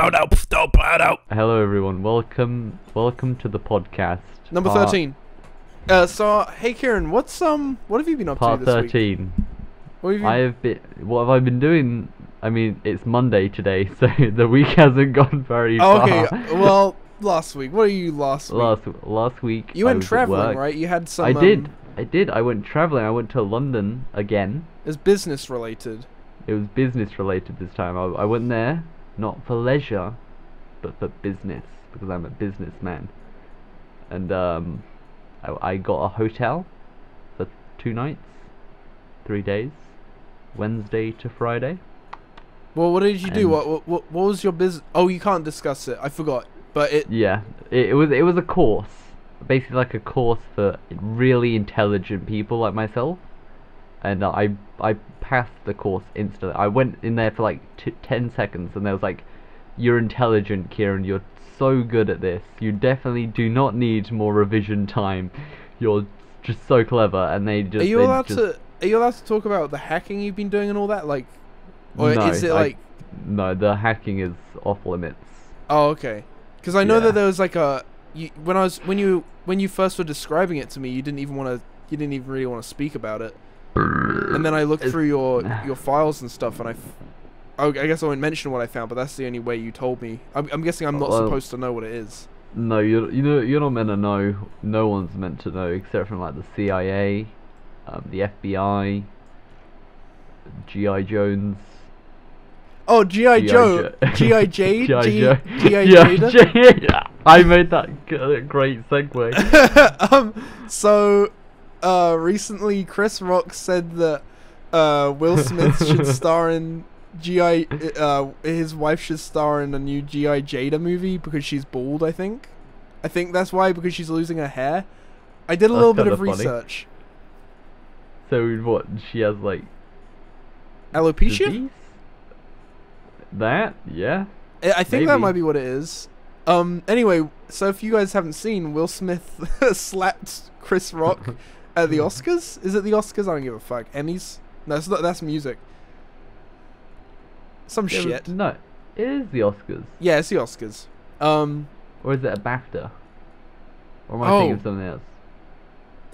Hello everyone, welcome to the podcast. Number 13. So hey Kieran, what have you been up Part to this 13. week? What have I been doing? I mean, it's Monday today, so the week hasn't gone very Oh, far. okay. Well, last week. What are you last week? Last week You I went was at traveling, work. right? You had some. I did. I went traveling. I went to London again. It's business related. It was business related this time. I went there not for leisure, but for business, because I'm a businessman. And I got a hotel for 2 nights, 3 days, Wednesday to Friday. Well, what did you do? And What was your business? Oh, you can't discuss it. I forgot. But it was a course, basically like a course for really intelligent people like myself. And I passed the course instantly. I went in there for like 10 seconds, and they was like, "You're intelligent, Kieran. You're so good at this. You definitely do not need more revision time. You're just so clever." And they just. Are you allowed to talk about the hacking you've been doing and all that? Like, or No, is it like? No, the hacking is off limits. Oh, okay. Because I know Yeah. that there was like when you first were describing it to me, you didn't even really want to speak about it. And then I looked through your files and stuff, and I guess I won't mention what I found, but that's the only way you told me. I'm guessing I'm not supposed to know what it is. No, you're not meant to know. No one's meant to know, except from like the CIA, the FBI, G.I. Jones. Oh, G.I. Joe, G.I. Jade, G.I. Jada. I made that great segue. So, recently Chris Rock said that Will Smith should star in his wife should star in a new G.I. Jada movie because she's bald, I think that's why, because she's losing her hair. I did a little bit of research. So what, she has like alopecia? Disease? That? Yeah. I think Maybe. that might be what it is. Anyway, so if you guys haven't seen, Will Smith slapped Chris Rock at the Oscars. Is it the Oscars? I don't give a fuck. Emmys? No, it's not, that's music. Some shit. No, it is the Oscars. Yeah, it's the Oscars. Or is it a BAFTA? Or am I thinking of something else?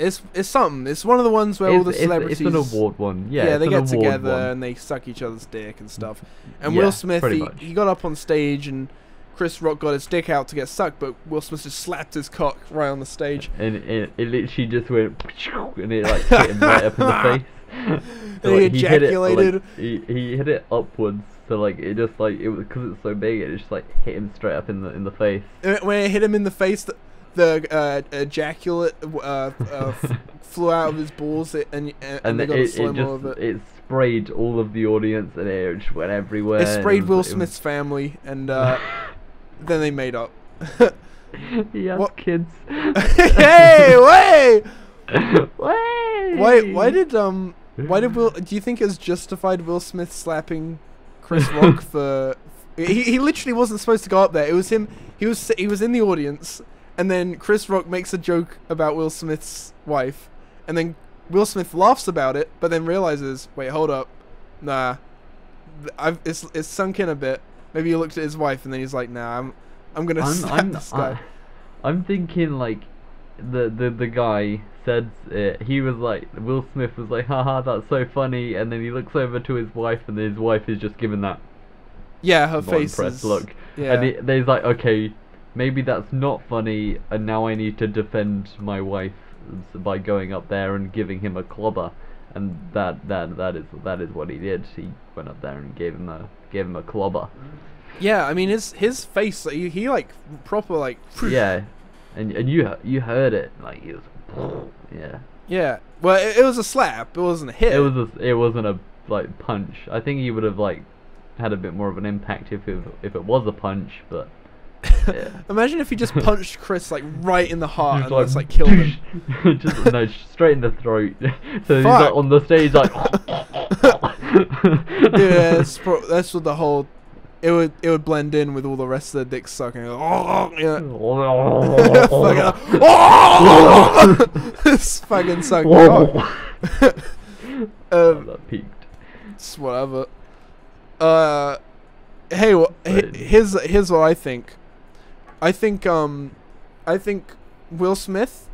It's something. It's one of the ones where all the celebrities. It's an award one. Yeah, yeah, they get together one. and they suck each other's dick and stuff. And Yeah, Will Smith, pretty he got up on stage and Chris Rock got his dick out to get sucked, but Will Smith just slapped his cock right on the stage. And it literally just went, and it like hit him right up in the face. And he ejaculated. He hit it upwards, so like it just like it was, because it's so big, it just like hit him straight up in the face. When it hit him in the face, the ejaculate flew out of his balls, and they got a slow-mo of it. It sprayed all of the audience, and it just went everywhere. It sprayed Will Smith's family, and then they made up. He has kids. Hey, wait! Wait! Why did Will? Do you think it's justified Will Smith slapping Chris Rock for? He literally wasn't supposed to go up there. It was him. He was in the audience, and then Chris Rock makes a joke about Will Smith's wife, and then Will Smith laughs about it, but then realizes, wait, hold up, nah, it's sunk in a bit. Maybe he looked at his wife, and then he's like, nah, I'm gonna slap this guy. I'm thinking like the guy said it. He was like, Will Smith was like, haha, that's so funny, and then he looks over to his wife, and his wife is just giving that her face is, look. Yeah. And he's like, okay, maybe that's not funny, and now I need to defend my wife by going up there and giving him a clobber. And that is what he did. He went up there and gave him a clobber. Yeah, I mean his face, he like proper like. Yeah, and you heard it, like he was. Yeah. Yeah. Well, it was a slap. It wasn't a hit. It wasn't a like punch. I think he would have like had a bit more of an impact if it was a punch, but. Yeah. Imagine if he just punched Chris like right in the heart and just like killed him. No, straight in the throat. So he's like on the stage like. Yeah, that's what the whole. It would blend in with all the rest of the dick sucking. Yeah. It's fucking sucking. That peaked. It's whatever. Hey, But here's what I think. I think Will Smith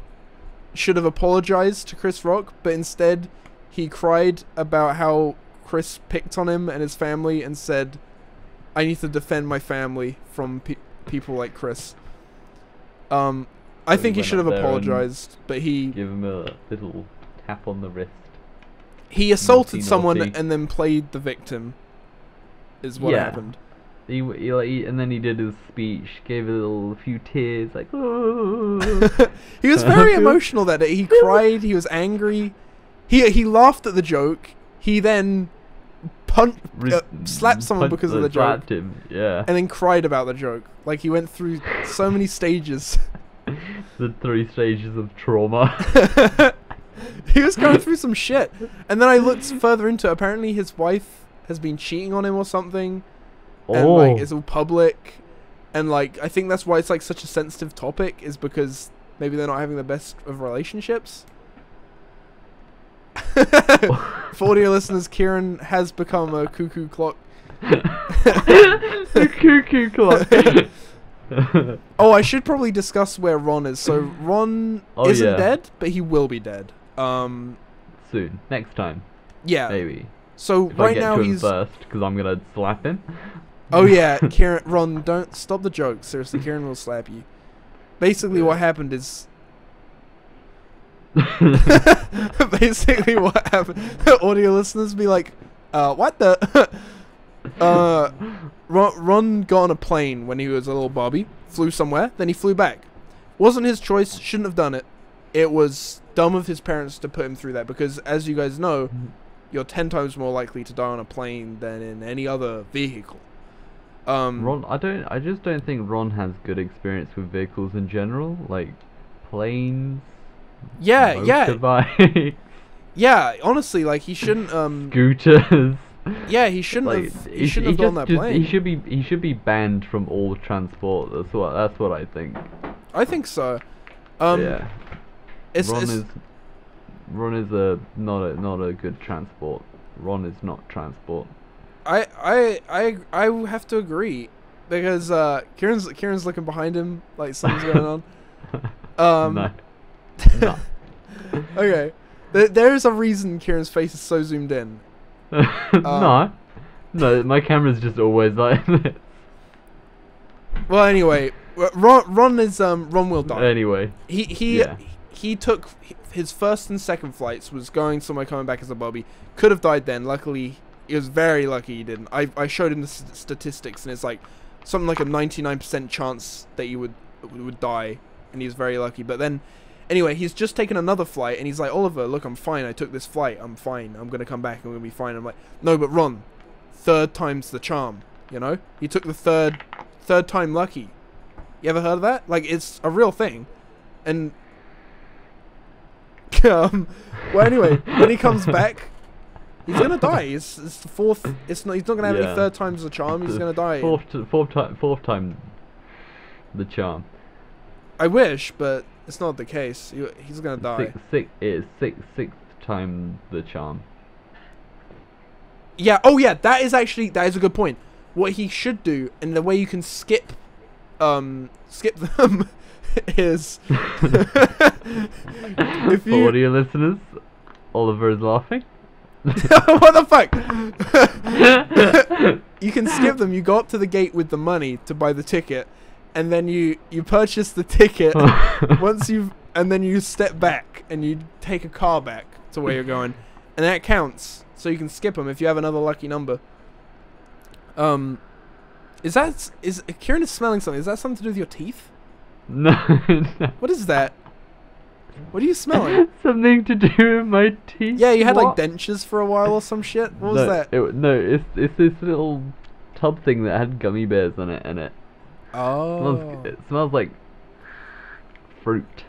should have apologized to Chris Rock, but instead he cried about how Chris picked on him and his family and said, "I need to defend my family from people like Chris." I So he think he went should up have there and apologized, but he give him a little tap on the wrist. assaulted Naughty, someone naughty. and then played the victim. Is what Yeah. happened. And then he did his speech, gave a few tears, like, oh. He was very emotional that day. He cried. He was angry. He laughed at the joke. He then slapped someone because of the joke, Slapped him, yeah. and then cried about the joke. Like, he went through so many stages. The 3 stages of trauma. He was going through some shit. And then I looked further into it. Apparently his wife has been cheating on him or something. And like it's all public. And like I think that's why it's like such a sensitive topic, is because maybe they're not having the best of relationships. For audio listeners, Kieran has become a cuckoo clock. The cuckoo clock. Oh, I should probably discuss where Ron is. So Ron isn't yeah. dead, but he will be dead. Soon, next time, Yeah. maybe. So If I right get now to him he's. first, because I'm gonna slap him. Oh yeah, Kieran. Ron, don't stop the joke. Seriously, Kieran will slap you. Basically, what happened is. Basically, what happened? Audio listeners be like, what the? Ron got on a plane when he was a little Bobby, flew somewhere, then he flew back. Wasn't his choice, shouldn't have done it. It was dumb of his parents to put him through that, because as you guys know, you're 10 times more likely to die on a plane than in any other vehicle. Ron, I just don't think Ron has good experience with vehicles in general, like planes. Yeah, motorbikes, yeah, honestly, like, he shouldn't, scooters. yeah, he shouldn't Like have, he shouldn't have gone that plane. He should be banned from all transport. That's what I think. I think so. Yeah. It's, Ron is a not a good transport. Ron is not transport. I have to agree, because Kieran's looking behind him like something's going on. No. No. Okay, there is a reason Kieran's face is so zoomed in. No. No, my camera's just always like this. Well, anyway, Ron will die. Anyway. He took his first and second flights, was going somewhere, coming back as a Bobby. Could have died then. Luckily, he was very lucky he didn't. I showed him the statistics, and it's like something like a 99% chance that you would die, and he was very lucky. But then, anyway, he's just taken another flight, and he's like, Oliver, look, I'm fine. I took this flight. I'm fine. I'm gonna come back. I'm gonna be fine. I'm like, no, but Ron, 3rd time's the charm. You know, he took the third time lucky. You ever heard of that? Like, it's a real thing, and. Well, anyway, when he comes back, he's gonna die. It's the 4th. It's not. He's not gonna have any 3rd times the charm. He's gonna die. Fourth time. The charm. I wish, but it's not the case. He's gonna die. Sixth time the charm. Yeah. Oh yeah. That is a good point. What he should do, and the way you can skip them. Is if you audio listeners, Oliver is laughing. What the fuck? You can skip them. You go up to the gate with the money to buy the ticket, and then you purchase the ticket. And then you step back and you take a car back to where you're going, and that counts. So you can skip them if you have another lucky number. Is Kieran is smelling something? Is that something to do with your teeth? No. What is that? What are you smelling? Something to do with my teeth. Yeah, you had What? like dentures for a while or some shit. What was that? It's this little tub thing that had gummy bears in it. Oh. It smells like fruit.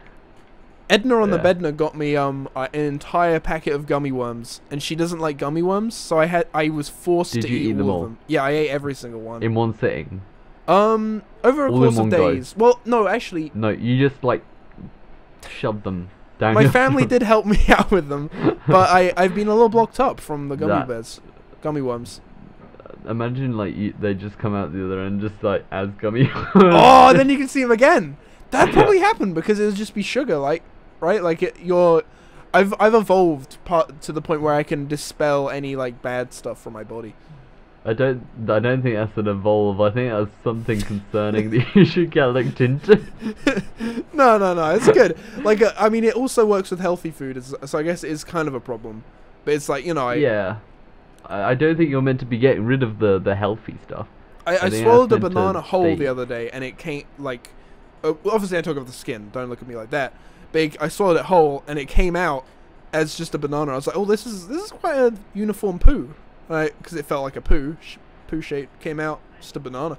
Edna on the Yeah. Bedna got me an entire packet of gummy worms, and she doesn't like gummy worms, so I was forced Did to you eat eat them all all? of them. Yeah, I ate every single one. In one sitting. Over a All in course of one go? days. Well, no, actually, No, you just like shoved them down. my your family throat. did help me out with them, but I've been a little blocked up from the gummy That- bears, gummy worms. imagine like they just come out the other end just like as gummy. Oh, then you can see them again. That'd probably happen because it would just be sugar, like, right? Like I've evolved to the point where I can dispel any like bad stuff from my body. I don't think that's an evolve. I think that's something concerning that you should get looked into. No, it's good. Like, I mean, it also works with healthy food, so I guess it is kind of a problem. But it's like, yeah, I don't think you're meant to be getting rid of the healthy stuff. I think swallowed a that's meant banana to whole stay. the other day, and it came like, obviously I took off the skin. Don't look at me like that. But I swallowed it whole, and it came out as just a banana. I was like, oh, this is quite a uniform poo. Right, because it felt like a poo shape, came out just a banana,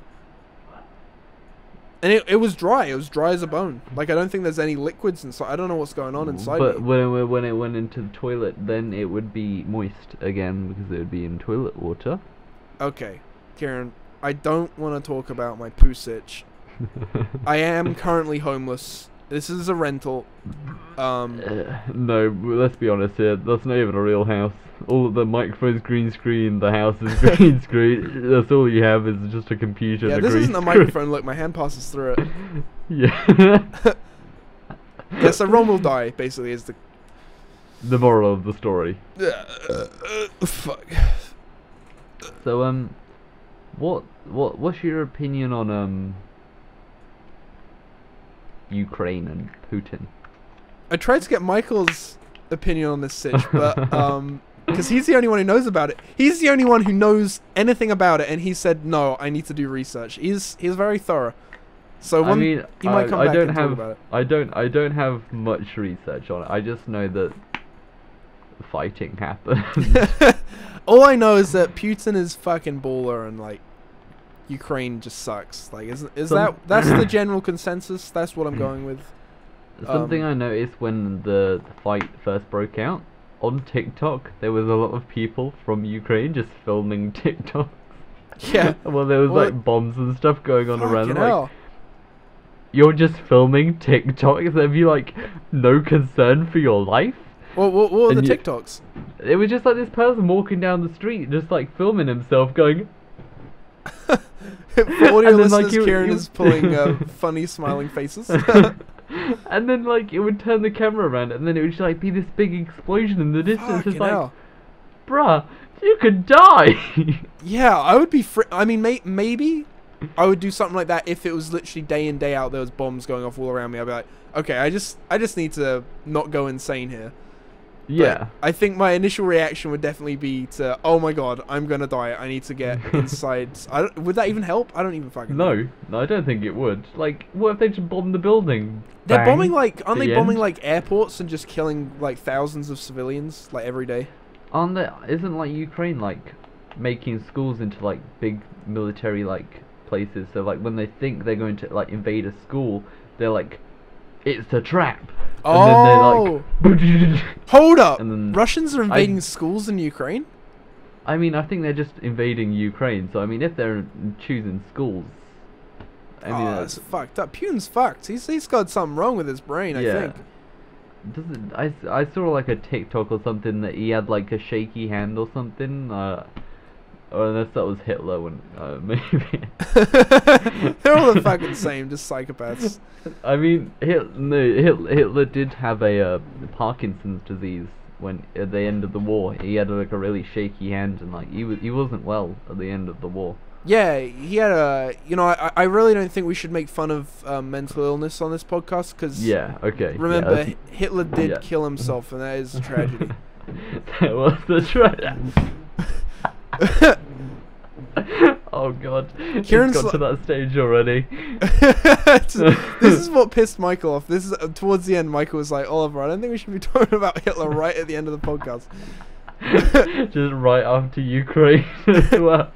and it was dry. It was dry as a bone. Like, I don't think there's any liquids inside. I don't know what's going on inside. But me. when it went into the toilet, then it would be moist again because it would be in toilet water. Okay, Kieran, I don't want to talk about my poo sitch. I am currently homeless. This is a rental. No, let's be honest here. That's not even a real house. All the microphone's green screen. The house is green screen. That's all you have is just a computer. Yeah, and a this green isn't a screen. microphone. Look, my hand passes through it. Yeah. Yeah, so Ron will die. Basically, is The moral of the story. fuck. So what's your opinion on Ukraine and Putin? I tried to get Michael's opinion on this sitch, but because he's the only one who knows about it. He's the only one who knows anything about it, and he said no. I need to do research. He's very thorough. So I mean, he might come back and talk about it. I don't have much research on it. I just know that fighting happened. All I know is that Putin is fucking baller, and like Ukraine just sucks. Like, that's the general consensus? That's what I'm going with. Something I noticed when the fight first broke out on TikTok, there was a lot of people from Ukraine just filming TikToks. Yeah. Well, there was like bombs and stuff going on around. Fucking Like, hell. you're just filming TikToks. Have you like no concern for your life? What were the And TikToks? It was just like this person walking down the street, just like filming himself, going. For audio And then, like, listeners, Kieran you- is pulling funny smiling faces. And then like it would turn the camera around, and then it would just like be this big explosion in the distance. Fucking It's like, hell. bruh, you could die. Yeah, I would be. I mean, maybe I would do something like that if it was literally day in day out. There was bombs going off all around me. I'd be like, okay, I just need to not go insane here. Yeah. But I think my initial reaction would definitely be to, oh my god, I'm gonna die. I need to get inside. Would that even help? I don't even fucking know. No, I don't think it would. Like, what if they just bombed the building? They're Bang, bombing aren't the they bombing end? like airports and just killing like thousands of civilians like every day? Aren't there? Isn't like Ukraine like making schools into like big military like places? So like when they think they're going to like invade a school, they're like, it's a trap. Oh, And then they're like, hold up! and then Russians are invading schools in Ukraine? I mean, I think they're just invading Ukraine. So I mean, if they're choosing schools, I mean, That's fucked up. Putin's fucked. He's got something wrong with his brain, I think. Doesn't I saw like a TikTok or something that he had like a shaky hand or something. Or unless that was Hitler, when maybe. They're all the fucking same, just psychopaths. I mean, Hitler did have a Parkinson's disease when at the end of the war. He had like a really shaky hand, and like he wasn't well at the end of the war. Yeah, he had a. You know, I really don't think we should make fun of mental illness on this podcast because. Yeah. Okay. Remember, yeah, Hitler did kill himself, and that is a tragedy. That was the tragedy. Oh god, Kieran's it's got to that stage already. This is what pissed Michael off. This is towards the end. Michael was like, "Oliver, I don't think we should be talking about Hitler right at the end of the podcast." Just right after Ukraine as well.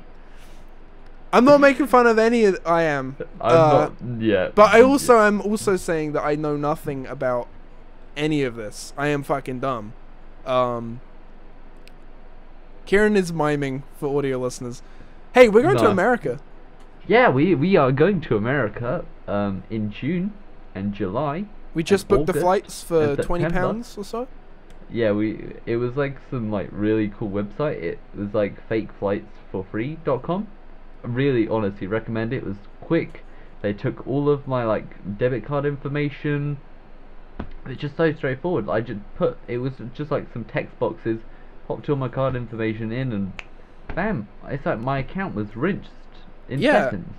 I'm not making fun of any of. I am. I'm not. Yeah. But I also am also saying that I know nothing about any of this. I am fucking dumb. Kieran is miming for audio listeners. Hey, we're going to America. Yeah, we are going to America in June and July. We just booked the August flights for and £20 September. or so. yeah, it was like some like really cool website. It was like fakeflightsforfree.com. I really honestly recommend it. It was quick. They took all of my like debit card information. It's just so straightforward. I just put it was just like some text boxes, popped all my card information in, and bam! It's like my account was rinsed in seconds.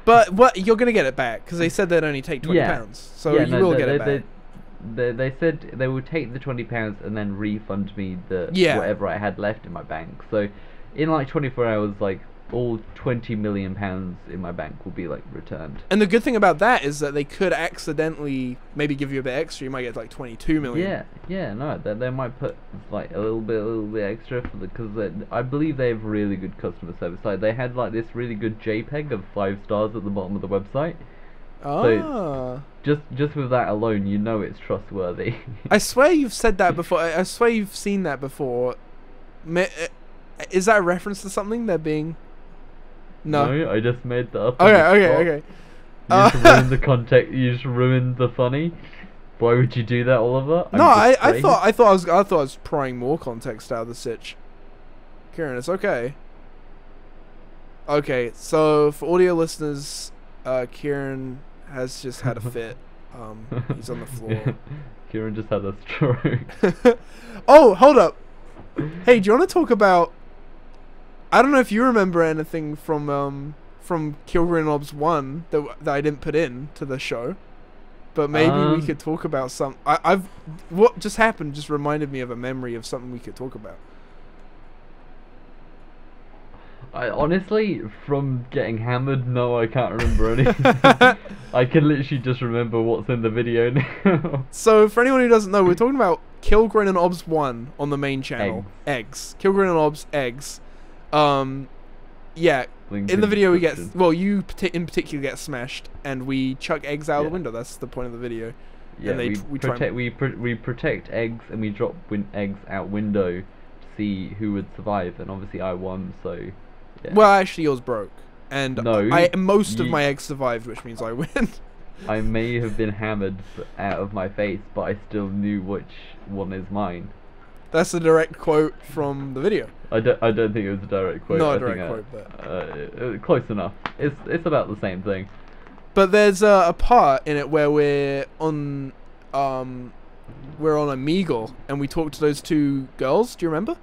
But what you're gonna get it back because they said they'd only take £20, so yeah, you no, will get it back. They said they would take the £20 and then refund me the whatever I had left in my bank. So in like 24 hours, like all £20 million in my bank will be like returned. And the good thing about that is that they could accidentally maybe give you a bit extra. You might get like 22 million. No, they might put like a little bit extra for because I believe they have really good customer service. Like they had like this really good JPEG of 5 stars at the bottom of the website. Ah. So just with that alone, you know it's trustworthy. I swear you've said that before. I swear you've seen that before. Is that a reference to something? They're being... No, I just made that up. Okay. You just ruined the context. You just ruined the funny. Why would you do that, Oliver? I thought I was prying more context out of the sitch. Kieran, it's okay. Okay, so for audio listeners, Kieran has just had a fit. He's on the floor. Kieran just had a stroke. Oh, hold up. Hey, do you want to talk about... I don't know if you remember anything from Kilgreen and Obs 1 that I didn't put in to the show, but maybe we could talk about some... What just happened just reminded me of a memory of something we could talk about. I honestly, from getting hammered, no, I can't remember anything. I can literally just remember what's in the video now. So, for anyone who doesn't know, we're talking about Kilgreen and Obs 1 on the main channel. Eggs. Kilgreen and Obs eggs. Yeah. Link in the video we get... description. Well, you in particular get smashed, and we chuck eggs out of the window. That's the point of the video. Yeah, and we protect eggs, and we drop eggs out window to see who would survive, and obviously I won, so... Yeah. Well, actually, yours broke, and no, most of my eggs survived, which means I win. I may have been hammered out of my face, but I still knew which one is mine. That's a direct quote from the video. I don't think it was a direct quote. Not a direct quote, but close enough. It's about the same thing. But there's a part in it where we're on Omegle and we talk to those 2 girls. Do you remember?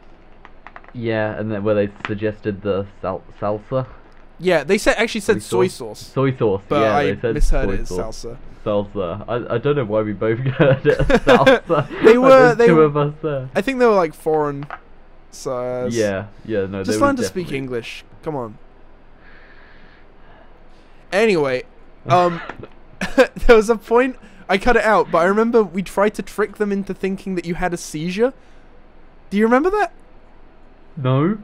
Yeah, and then where they suggested the salsa. Yeah, they actually said soy sauce. Soy sauce. But yeah, I they said misheard soy it as sauce. salsa. Salsa. I don't know why we both heard it as salsa. They two were, of us there. I think they were like foreign. So No. Just learn to speak English. Come on. Anyway, there was a point I cut it out, but I remember we tried to trick them into thinking that you had a seizure. Do you remember that? No.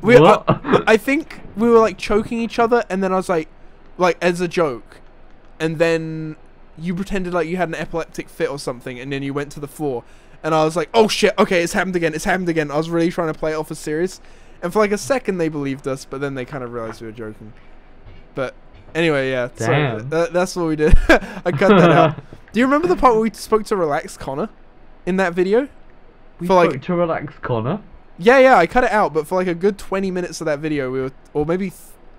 What? I think we were like choking each other, and then I was like as a joke, and then you pretended like you had an epileptic fit or something, and then you went to the floor, and I was like, oh shit, okay, it's happened again. I was really trying to play it off as serious, and for like a second they believed us, but then they kind of realized we were joking. But anyway, yeah. Damn. So that's what we did. I cut that out. Do you remember the part where we spoke to Relax Connor in that video? We spoke to Relax Connor? Yeah, I cut it out, but for like a good 20 minutes of that video, we were, or maybe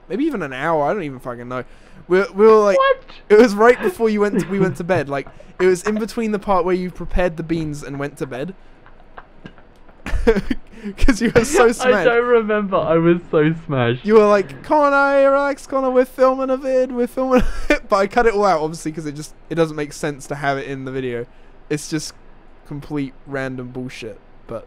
even an hour, I don't even fucking know. We were like, what? It was right before we went to bed. Like, it was in between the part where you prepared the beans and went to bed. Because you were so smashed. I don't remember. I was so smashed. You were like, Connor, Relax Connor, we're filming a vid, but I cut it all out, obviously, because it doesn't make sense to have it in the video. It's just complete random bullshit. But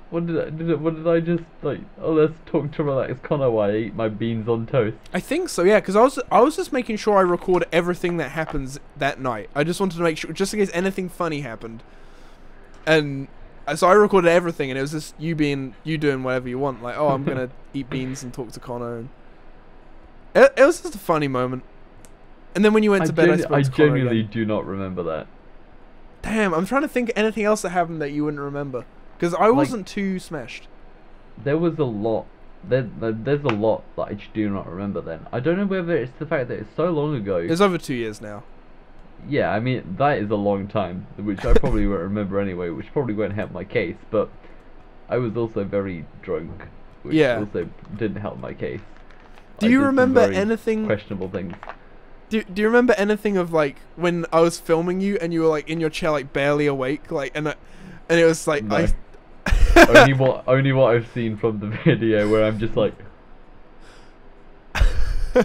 what did I just like? Oh, let's talk to Relax Connor while I eat my beans on toast. I think so, yeah, because I was just making sure I record everything that happens that night. I just wanted to make sure, just in case anything funny happened, and so I recorded everything, and it was just you doing whatever you want. Like, oh, I'm gonna eat beans and talk to Connor, and it was just a funny moment. And then when you went to bed, I spoke to Connor genuinely again. do not remember that. Damn, I'm trying to think of anything else that happened that you wouldn't remember. Because I wasn't too smashed. There was a lot. There's a lot that I do not remember then. I don't know whether it's the fact that it's so long ago. It's over 2 years now. Yeah, I mean, that is a long time, which I probably won't remember anyway, which probably won't help my case, but I was also very drunk, which Yeah. also didn't help my case. Do I you did some remember very anything? questionable things. Do you remember anything of like when I was filming you and you were like in your chair like barely awake like and it was like No. only what I've seen from the video where I'm just like. Do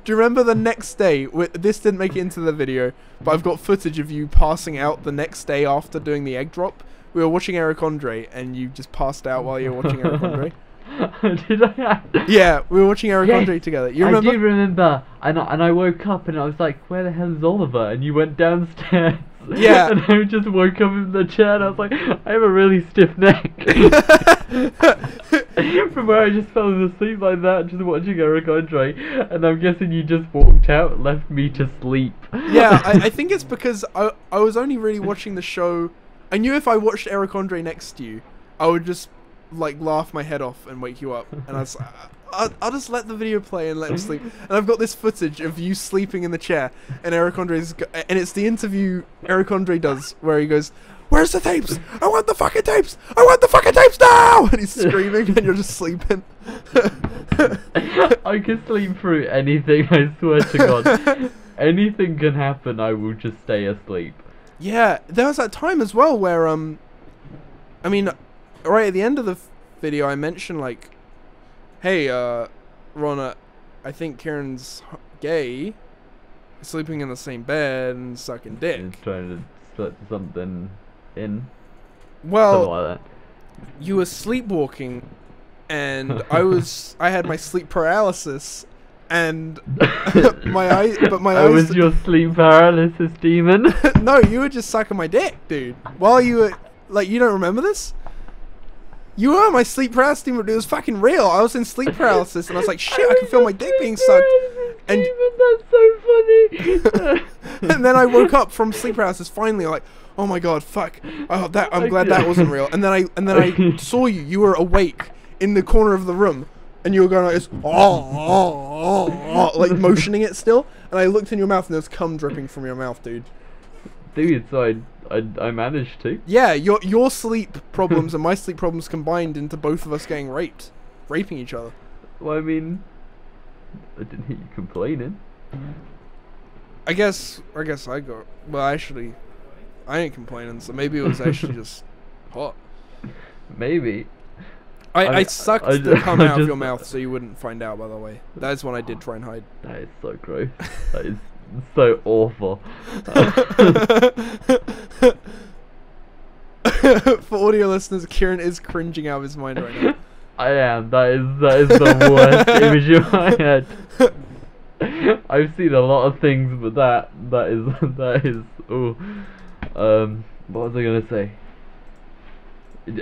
you remember the next day? This didn't make it into the video, but I've got footage of you passing out the next day after doing the egg drop. We were watching Eric Andre and you just passed out while you were watching Eric Andre. Did I? Yeah, we were watching Eric Yes, Andre together. You remember? I do remember, and I woke up and I was like, "Where the hell is Oliver?" And you went downstairs. Yeah. And I just woke up in the chair and I was like, "I have a really stiff neck." From where I just fell asleep like that, just watching Eric Andre, and I'm guessing you just walked out, and left me to sleep. Yeah, I think it's because I was only really watching the show. I knew if I watched Eric Andre next to you, I would just like laugh my head off and wake you up, and I was like, I'll just let the video play and let him sleep. And I've got this footage of you sleeping in the chair, and and it's the interview Eric Andre does where he goes, "Where's the tapes? I want the fucking tapes! I want the fucking tapes now!" And he's screaming, and you're just sleeping. I can sleep through anything, I swear to God. Anything can happen, I will just stay asleep. Yeah, there was that time as well where I mean, right at the end of the video, I mentioned like, "Hey, Rona, I think Kieran's gay, sleeping in the same bed and sucking dick." He's trying to slip something in. Well, Something like that. you were sleepwalking, and I had my sleep paralysis, and I was your sleep paralysis demon. No, you were just sucking my dick, dude. While you were like, you don't remember this? You were my sleep paralysis demon, but it was fucking real. I was in sleep paralysis, and I was like, shit, I can feel my dick being sucked. And that's so funny. and then I woke up from sleep paralysis. Finally, like, oh my god, fuck. I'm glad that wasn't real. And then I saw you. You were awake in the corner of the room, and you were going like this, like motioning it still. And I looked in your mouth, and there was cum dripping from your mouth, dude. Dude, so I managed to. Yeah, your sleep problems and my sleep problems combined into both of us getting raping each other. Well, I mean, I didn't hear you complaining. I guess I got. Well, actually, I ain't complaining. So maybe it was actually just hot. Maybe. I sucked the cum out of your mouth so you wouldn't find out. By the way, that's when I did try and hide. That is so gross. That is so awful. For audio listeners, Kieran is cringing out of his mind right now. I am. That is the worst image in my head. I've seen a lot of things, but that is. Oh, what was I gonna say?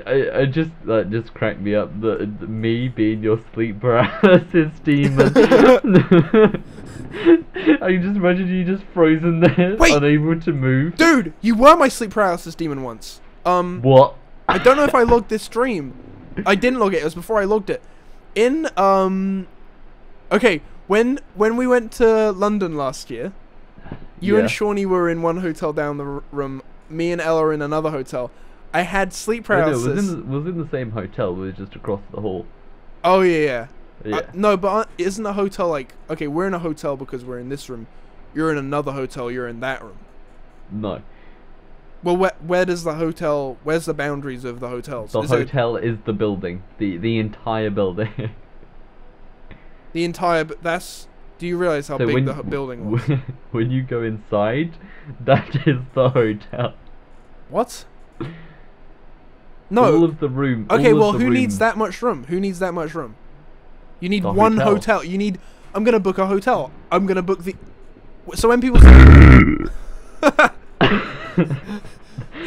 I just that just cracked me up. The me being your sleep paralysis demon. I can just imagine you just frozen there, unable to move. Dude, you were my sleep paralysis demon once. What? I don't know if I logged this stream. I didn't log it. It was before I logged it. Okay, when we went to London last year, you and Shawnee were in one hotel down the room. Me and Ella were in another hotel. I had sleep paralysis. No, it was in the same hotel. It was just across the hall. Oh yeah. Yeah. No, but isn't a hotel like... Okay, we're in a hotel because we're in this room. You're in another hotel. You're in that room. No. Well, where does the hotel... Where's the boundaries of the hotels? The hotel is the building. The entire building. The entire... That's... Do you realize how big the building was? When you go inside, that is the hotel. What? No. All of the room. Okay, well, who needs that much room? Who needs that much room? You need one hotel. You need... I'm going to book a hotel. I'm going to book the... So when people...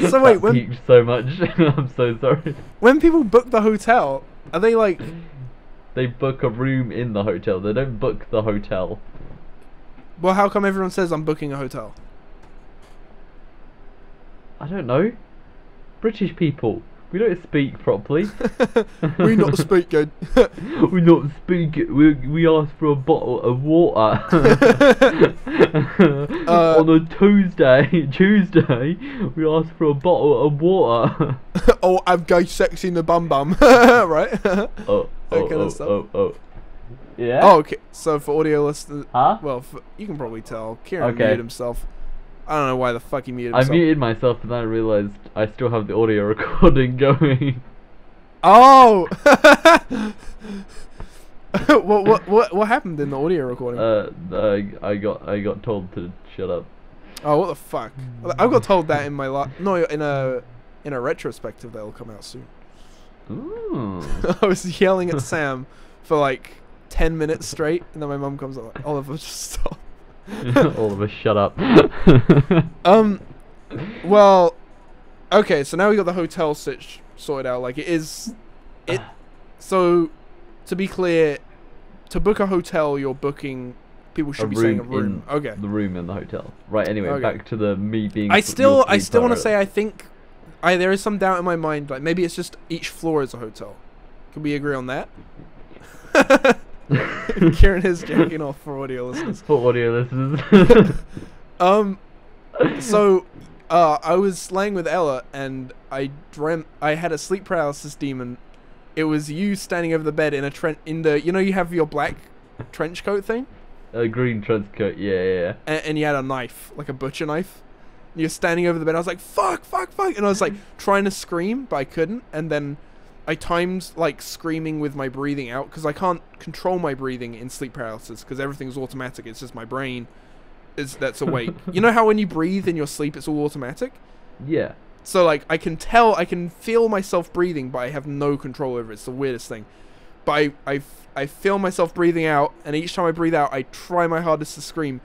So wait, when... peaked so much. I'm so sorry. When people book the hotel, are they like... They book a room in the hotel. They don't book the hotel. Well, how come everyone says I'm booking a hotel? I don't know. British people. We don't speak properly. We not speak good. We not speak. We ask for a bottle of water. On a Tuesday, we asked for a bottle of water. Oh, I'm gay sexy in the bum bum, right? Oh, That kind of stuff. Yeah. Oh, okay. So for audio listeners, Huh? well, you can probably tell. Kieran Okay. muted himself. I don't know why the fuck he muted I himself. muted myself and then I realized I still have the audio recording going. Oh. What happened in the audio recording? I got told to shut up. Oh, what the fuck? I got told that in my in a retrospective that'll come out soon. Ooh. I was yelling at Sam for like 10 minutes straight, and then my mum comes up like, Oliver, just stop. Oliver, shut up. Well, okay, so now we got the hotel sorted out. Like so to be clear, to book a hotel, you're booking. People should be saying a room. Okay. The room in the hotel. Right. Anyway, Okay. back to the me being. I still want to say I think there is some doubt in my mind. Like maybe it's just each floor is a hotel. Can we agree on that? Kieran is jacking off for audio listeners. For audio listeners. So, I was laying with Ella and I dreamt I had a sleep paralysis demon. It was you standing over the bed in a you have your black trench coat thing? A green trench coat, yeah. And you had a knife, like a butcher knife. And you're standing over the bed. I was like, fuck. And I was like trying to scream, but I couldn't. And then I timed like screaming with my breathing out because I can't control my breathing in sleep paralysis because everything's automatic. It's just my brain that's awake. You know how when you breathe in your sleep, it's all automatic? Yeah. So like I can feel myself breathing, but I have no control over it. It's the weirdest thing. But I feel myself breathing out, and each time I breathe out, I try my hardest to scream.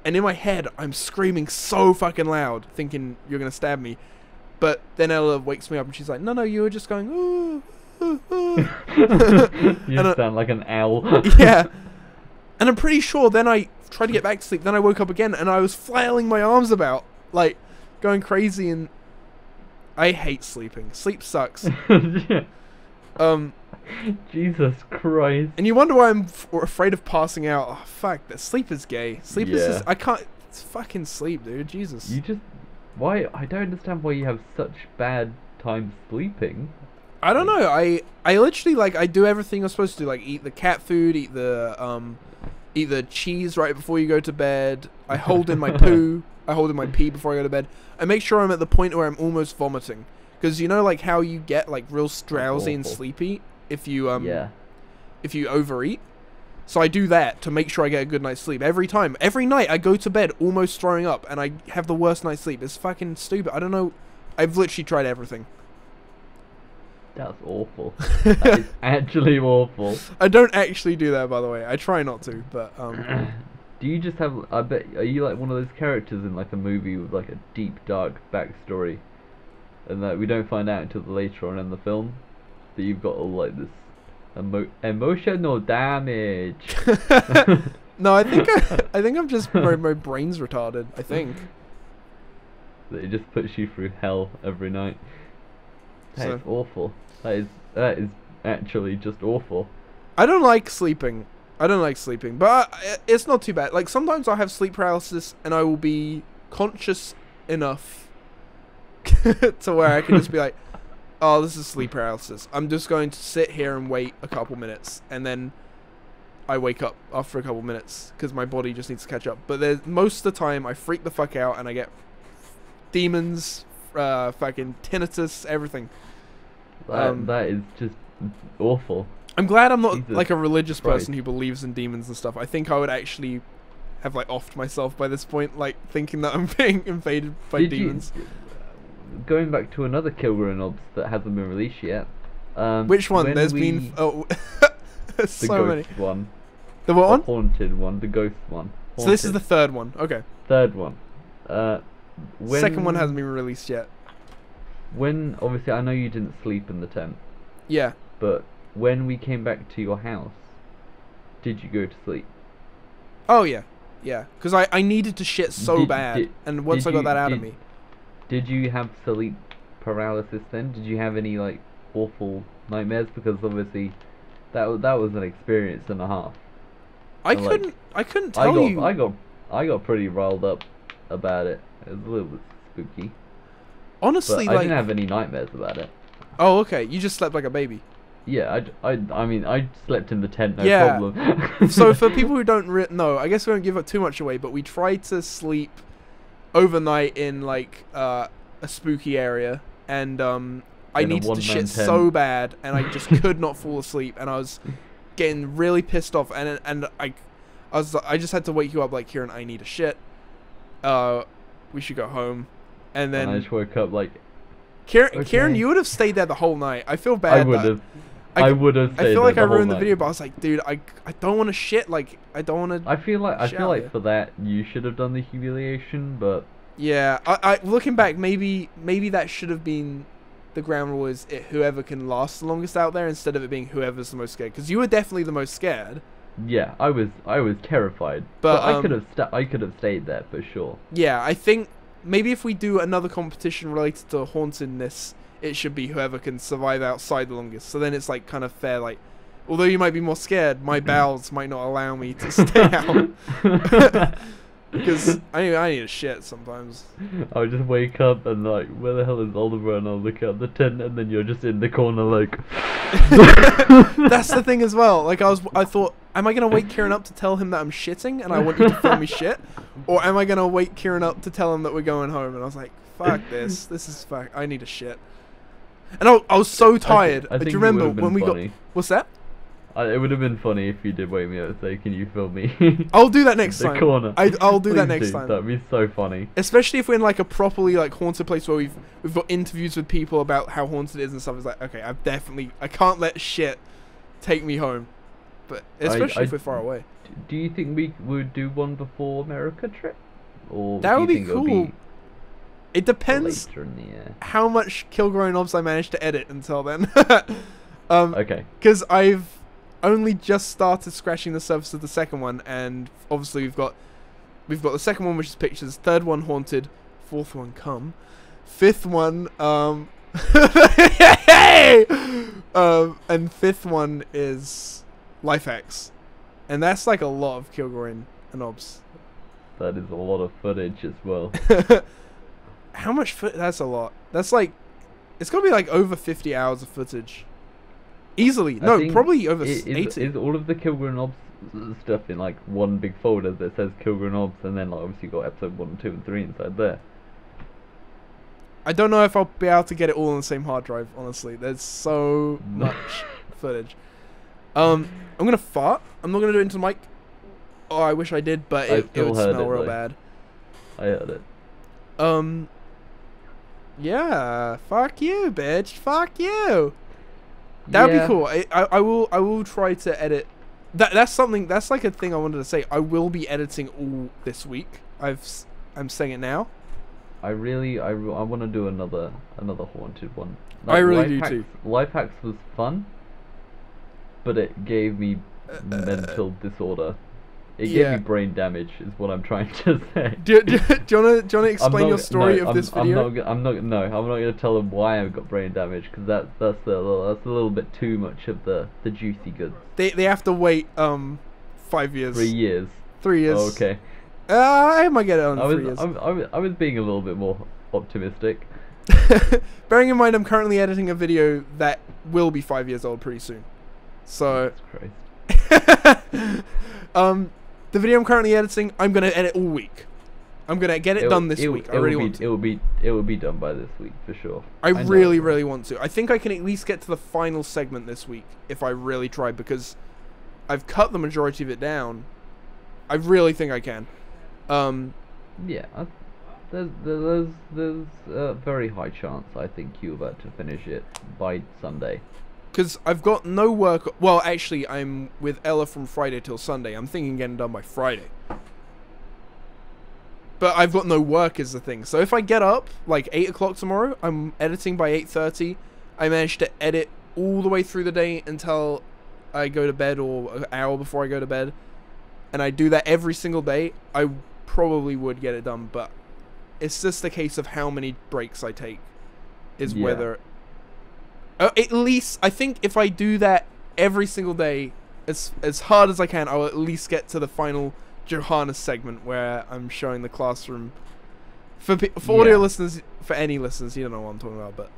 And in my head, I'm screaming so fucking loud, thinking you're gonna stab me. But then Ella wakes me up and she's like, no, you were just going, ooh, ooh, ooh. You sound like an owl. Yeah. And I'm pretty sure then I tried to get back to sleep. Then I woke up again and I was flailing my arms about, like, going crazy. And I hate sleeping. Sleep sucks. Yeah. Jesus Christ. And you wonder why I'm afraid of passing out. Oh, fuck. That sleep is gay. Sleep is just, I can't, it's fucking sleep, dude. Jesus. Why? I don't understand why you have such bad time sleeping. I don't know. I literally, like, I do everything I'm supposed to do. Like, eat the cat food, eat the cheese right before you go to bed. I hold in my poo. I hold in my pee before I go to bed. I make sure I'm at the point where I'm almost vomiting. Because you know, like, how you get, like, real drowsy and sleepy if you, if you overeat? So I do that to make sure I get a good night's sleep. Every time. Every night I go to bed almost throwing up and I have the worst night's sleep. It's fucking stupid. I don't know. I've literally tried everything. That's awful. That is actually awful. I don't actually do that, by the way. I try not to, but, Do you just have, are you like one of those characters in like a movie with like a deep, dark backstory? And that we don't find out until later on in the film? That you've got all like this emotional damage. No, I think I'm just, my brain's retarded, I think. That it just puts you through hell every night. That is So- awful. That is actually just awful. I don't like sleeping. But it's not too bad. Like, sometimes I'll have sleep paralysis and I will be conscious enough to where I can just be like, oh, this is sleep paralysis. I'm just going to sit here and wait a couple minutes. And then I wake up after a couple minutes because my body just needs to catch up. But most of the time, I freak the fuck out and I get demons, fucking tinnitus, everything. That is just awful. I'm glad I'm not Jesus like a religious Christ. person who believes in demons and stuff. I think I would actually have like offed myself by this point, like thinking that I'm being invaded by demons. Going back to another Killer and Obs that hasn't been released yet. Which one? when There's we- been there's the so many. ghost one. The what The one? haunted one. The ghost one. So this is the Haunted. third one. Okay. third one. Second one hasn't been released yet. When obviously I know you didn't sleep in the tent, Yeah. but when we came back to your house, did you go to sleep? Oh yeah. Yeah. Because I needed to shit so bad, and once I got that out of me. Did you have sleep paralysis then? Did you have any like awful nightmares? Because obviously that was an experience and a half. I and, like, couldn't tell you. I got I got pretty riled up about it. It was a little bit spooky, Honestly, but I like, didn't have any nightmares about it. oh, okay, you just slept like a baby. Yeah, I mean, I slept in the tent, no Yeah. problem. So for people who don't know, I guess we won't give up too much away, but we tried to sleep overnight in like a spooky area, and I In a needed to one-man shit tent. so bad, and I just could not fall asleep, and I was getting really pissed off, and I just had to wake you up like, Kieran, I need a shit. We should go home, and then And I just woke up like, Kieran, okay. you would have stayed there the whole night. I feel bad. I would have. I would have. I feel like I ruined the night. video, but I was like, dude, I don't want to shit. Like, I don't want to. I feel like Shower. for that you should have done the humiliation, but Yeah, I looking back, maybe that should have been the ground rule is whoever can last the longest out there instead of it being whoever's the most scared. Because you were definitely the most scared. yeah, I was terrified. But, I could have stayed there for sure. Yeah, I think maybe if we do another competition related to hauntedness, it should be whoever can survive outside the longest. So then it's like kind of fair. Like, although you might be more scared, my bowels might not allow me to stay out. Because I need a shit sometimes. I would just wake up and like, where the hell is Oliver? And I'll look out the tent, and then you're just in the corner like. That's the thing as well. Like I thought, am I gonna wake Kieran up to tell him that I'm shitting and I want you to film me shit, or am I gonna wake Kieran up to tell him that we're going home? And I was like, fuck this. This is fuck. I need a shit. And I was so tired. I Do think you it remember would've been when we funny. got? What's that? It would have been funny if you did wake me up and say, "Can you film me?" I'll do that next the time. corner. I'll do that Please next do. time. That'd be so funny. Especially if we're in like a properly like haunted place where we've got interviews with people about how haunted it is and stuff. It's like, okay, I can't let shit take me home. But especially if we're far away. Do you think we would do one before America trip, or That do would you be think it'll cool. be It depends later in the year? how much Kilgrowing Obs I managed to edit until then. Okay. Because I've only just started scratching the surface of the second one, and obviously we've got the second one, which is pictures, third one haunted, fourth one fifth one and fifth one is life hacks, and that's like a lot of Kilgrowing and Obs. That is a lot of footage as well. How much that's a lot. That's like, it's gonna be like over 50 hours of footage. Easily. I No, think probably over 80. Is all of the Kilgrowing Obs stuff in like one big folder that says Kilgrowing Obs, and then like obviously you got episode 1, 2, and 3 inside there? I don't know if I'll be able to get it all on the same hard drive, honestly. There's so much footage. I'm gonna fart. I'm not gonna do it into the mic. Oh, I wish I did, but it would smell real bad. I heard it. Yeah, fuck you, bitch. Fuck you. That would be cool. I will try to edit. That's like a thing I wanted to say. I will be editing all this week. I'm saying it now. I want to do another haunted one. I really Life do Hacks, too. Life Hacks was fun, but it gave me mental disorder. It gave me brain damage, is what I'm trying to say. Do you wanna explain your story of this video? I'm not gonna tell them why I've got brain damage, because that's a little bit too much of the juicy goods. They have to wait 5 years. 3 years. 3 years. Oh, okay. I might get it on 3 years. I was being a little bit more optimistic. Bearing in mind, I'm currently editing a video that will be 5 years old pretty soon. So. Jesus Christ. The video I'm currently editing, I'm gonna edit all week. I'm gonna get it done this week. I really want to. It will be done by this week for sure. I really want to. I think I can at least get to the final segment this week if I really try, because I've cut the majority of it down. I really think I can. Yeah, there's a very high chance I think you're about to finish it by Sunday. Because I've got no work. Well, actually, I'm with Ella from Friday till Sunday. I'm thinking getting done by Friday. But I've got no work is the thing. So if I get up like 8 o'clock tomorrow, I'm editing by 8:30. I managed to edit all the way through the day until I go to bed, or an hour before I go to bed. And I do that every single day. I probably would get it done, but it's just a case of how many breaks I take is whether... at least, I think if I do that every single day, as hard as I can, I'll at least get to the final Johannes segment where I'm showing the classroom for audio listeners, for any listeners. You don't know what I'm talking about, but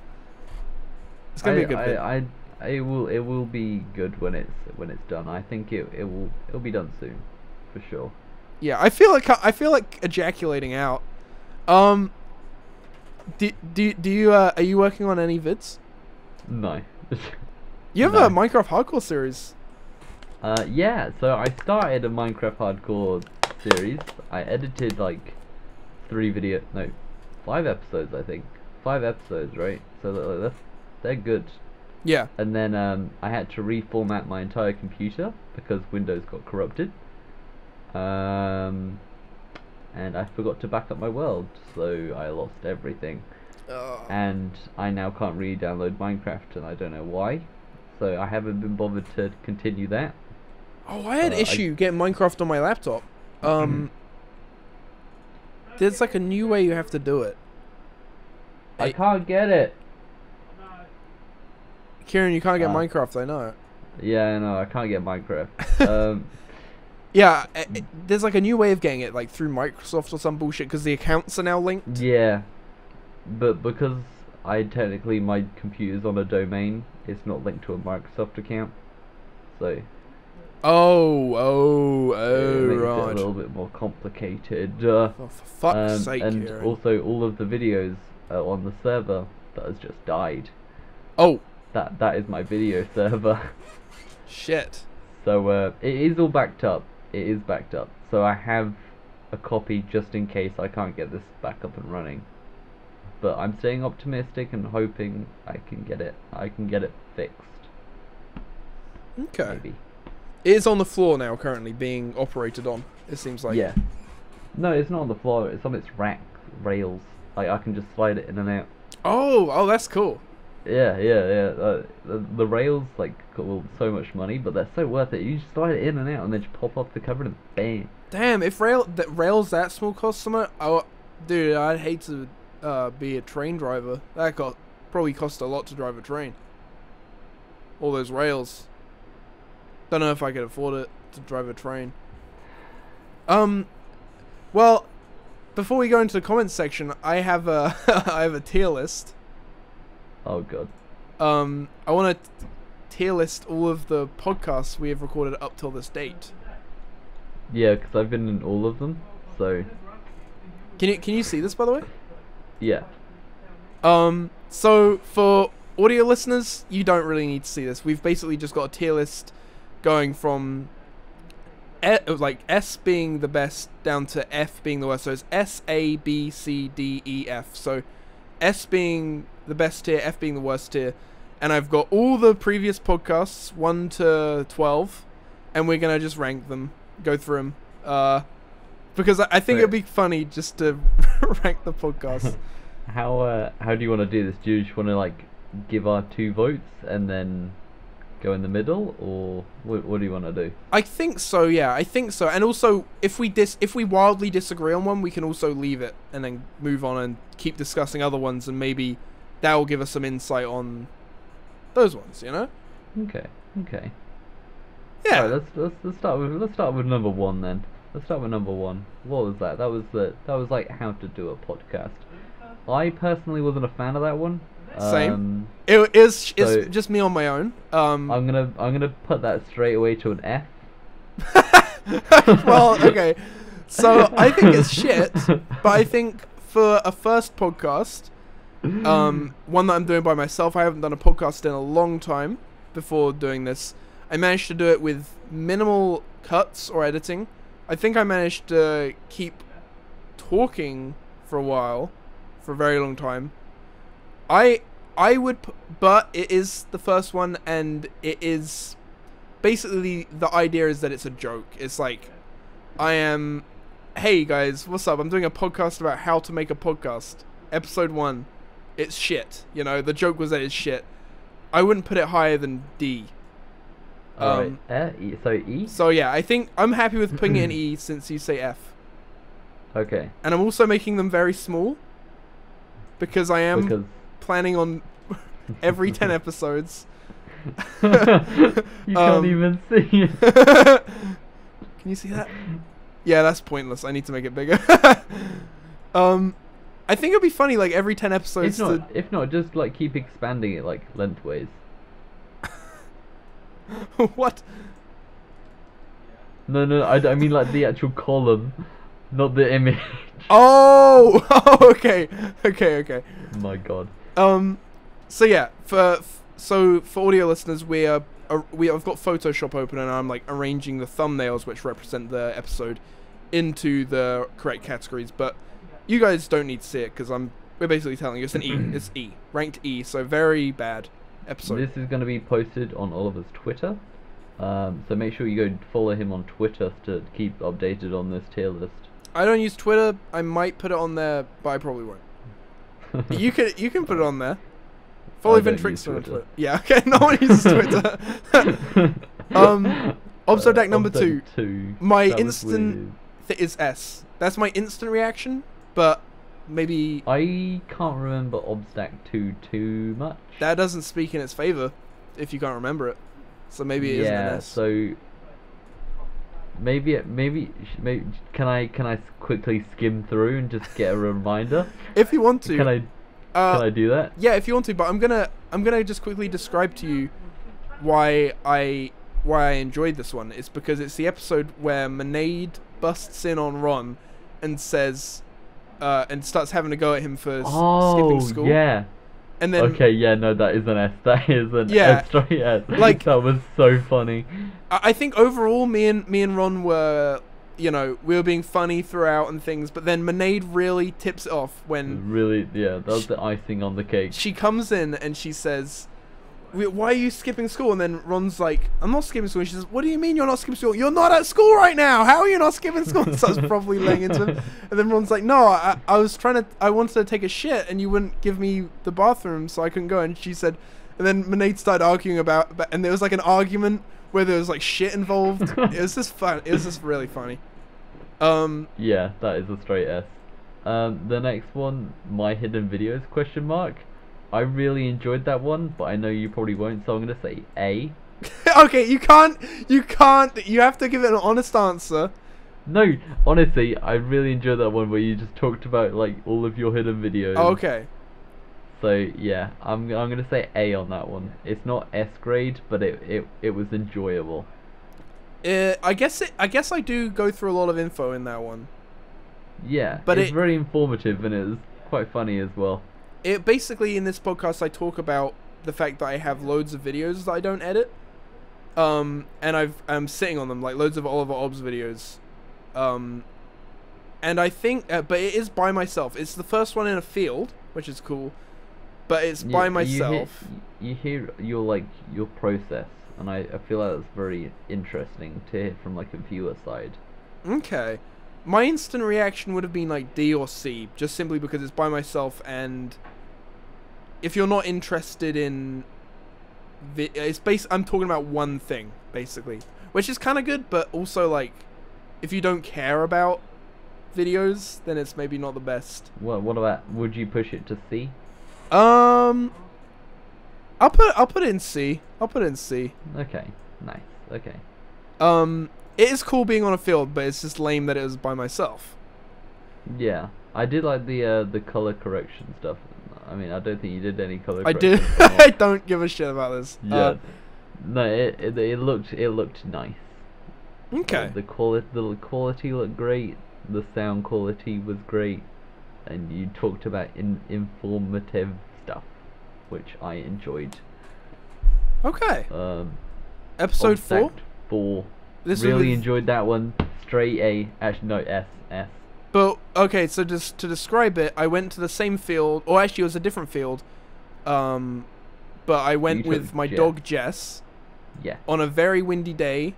it's gonna be a good bit. It will be good when it's done. I think it'll be done soon, for sure. Yeah, I feel like ejaculating out. Do you are you working on any vids? No. You have a Minecraft hardcore series. Yeah. So I started a Minecraft hardcore series. I edited like 5 episodes, I think. 5 episodes, right? So they're good. Yeah. And then I had to reformat my entire computer because Windows got corrupted. And I forgot to back up my world, so I lost everything. And I now can't re-download Minecraft, and I don't know why. So I haven't been bothered to continue that. Oh, I had issue getting Minecraft on my laptop. There's like a new way you have to do it. I can't get it. Kieran, you can't get Minecraft, I know. Yeah, I know, I can't get Minecraft. Yeah, there's like a new way of getting it, like through Microsoft or some bullshit, because the accounts are now linked. Yeah, but because my computer's on a domain, it's not linked to a Microsoft account, so. Oh, it makes right. it a little bit more complicated. Oh, for fuck's sake, and Kieran. also all of the videos on the server that has just died. Oh. That is my video server. Shit. So it is all backed up. It is backed up. So I have a copy just in case I can't get this back up and running. But I'm staying optimistic and hoping I can get it fixed. Okay. Maybe. It is on the floor now, currently being operated on. It seems like. Yeah. No, it's not on the floor. It's on its rails. Like I can just slide it in and out. Oh, that's cool. Yeah. The rails cost so much money, but they're so worth it. You just slide it in and out, and then just pop off the cover and bam. Damn, if rails that small cost so much, dude, I'd hate to be a train driver. That probably cost a lot to drive a train. All those rails. Don't know if I could afford it to drive a train. Well, before we go into the comments section, I have a I have a tier list. Oh god. I want to tier list all of the podcasts we have recorded up till this date. Yeah, because I've been in all of them, so. Can you see this, by the way? Yeah. So for audio listeners, you don't really need to see this. We've basically just got a tier list going from S being the best down to F being the worst. So it's S, A, B, C, D, E, F. So S being the best tier, F being the worst tier. And I've got all the previous podcasts, 1 to 12, and we're going to just rank them, go through them. Because I think it'd be funny just to rank the podcasts. How do you want to do this? Do you just want to give our 2 votes and then go in the middle, or what do you want to do? I think so, yeah. I think so. And also, if we wildly disagree on one, we can also leave it and then move on and keep discussing other ones, and maybe that will give us some insight on those ones, you know? Okay. Yeah. Right, let's start with number 1 then. Let's start with number 1. What was that? That was like how to do a podcast. I personally wasn't a fan of that one. Same. It's just me on my own. I'm gonna put that straight away to an F. Well, okay. So I think it's shit, but I think for a first podcast, one that I'm doing by myself, I haven't done a podcast in a long time before doing this. I managed to do it with minimal cuts or editing. I think I managed to keep talking for a while, for a very long time. I would, but it is the first one, and it is basically the idea is that it's a joke. It's like, hey guys, what's up? I'm doing a podcast about how to make a podcast. Episode 1, it's shit. You know, the joke was that it's shit. I wouldn't put it higher than D. Alright, so E? So yeah, I think I'm happy with putting it in E since you say F. Okay. And I'm also making them very small because I am planning on every 10 episodes. You can't even see it. Can you see that? Yeah, that's pointless. I need to make it bigger. I think it'd be funny, like, every 10 episodes. If not, just like keep expanding it like lengthways. What? No, I mean like the actual column, not the image. Oh, okay. My God. So yeah, for audio listeners, I've got Photoshop open and I'm like arranging the thumbnails which represent the episode into the correct categories, but you guys don't need to see it because we're basically telling you it's an E. It's E, ranked E, so very bad episode. This is going to be posted on Oliver's Twitter, so make sure you go follow him on Twitter to keep updated on this tier list. I don't use Twitter. I might put it on there, but I probably won't. You can put it on there. Follow Vintrix on Twitter. Yeah, okay. No one uses Twitter. Obzodact number 2. My instant is S. That's my instant reaction, but maybe I can't remember Obzodact 2 too much. That doesn't speak in its favor if you can't remember it. So maybe it isn't an S. So maybe can I quickly skim through and just get a reminder? If you want to. Can I do that? Yeah, if you want to, but I'm gonna just quickly describe to you why I enjoyed this one. It's because it's the episode where Monade busts in on Ron and says and starts having a go at him for skipping school. Yeah. And then okay, yeah, no, that is an S. That is an yeah, S straight S. Like, that was so funny. I think overall, me and Ron were, we were being funny throughout and things, but then Monade really tips it off when that was the icing on the cake. She comes in and she says, "Why are you skipping school?" And then Ron's like, "I'm not skipping school." And she says, "What do you mean you're not skipping school? You're not at school right now. How are you not skipping school?" And starts probably laying into him. And then Ron's like, "No, I wanted to take a shit and you wouldn't give me the bathroom, so I couldn't go." And she said, and then Monade started arguing about and there was like an argument where there was like shit involved. It was just fun. It was just really funny. Yeah, that is a straight S. The next one, My Hidden Videos ? I really enjoyed that one, but I know you probably won't, so I'm gonna say A. Okay, you can't. You have to give it an honest answer. No, honestly, I really enjoyed that one where you just talked about like all of your hidden videos. Oh, okay. So yeah, I'm gonna say A on that one. It's not S grade, but it was enjoyable. I guess I do go through a lot of info in that one. Yeah, but it's very informative and it was quite funny as well. It basically, in this podcast, I talk about the fact that I have loads of videos that I don't edit, and I'm sitting on them, like loads of Oliver Obs videos, and I think, but it is by myself. It's the first one in a field, which is cool, but it's by myself. You hear your process, and I feel like that's very interesting to hear from like a viewer side. Okay. My instant reaction would have been like D or C, just simply because it's by myself, and if you're not interested in I'm talking about one thing basically, which is kind of good, but also like if you don't care about videos, then it's maybe not the best. What about, would you push it to C? I'll put it in C. I'll put it in C. Okay, nice. Okay. It is cool being on a field, but it's just lame that it was by myself. Yeah, I did like the color correction stuff. I mean, I don't think you did any color. I did. I don't give a shit about this. Yeah. No, it looked nice. Okay. The quality looked great. The sound quality was great, and you talked about informative stuff, which I enjoyed. Okay. Episode 4. 4. Really enjoyed that one. Straight A. Actually, no, S. But okay, so just to describe it, I went to the same field, or actually it was a different field. But I went with my dog Jess. Yeah. On a very windy day,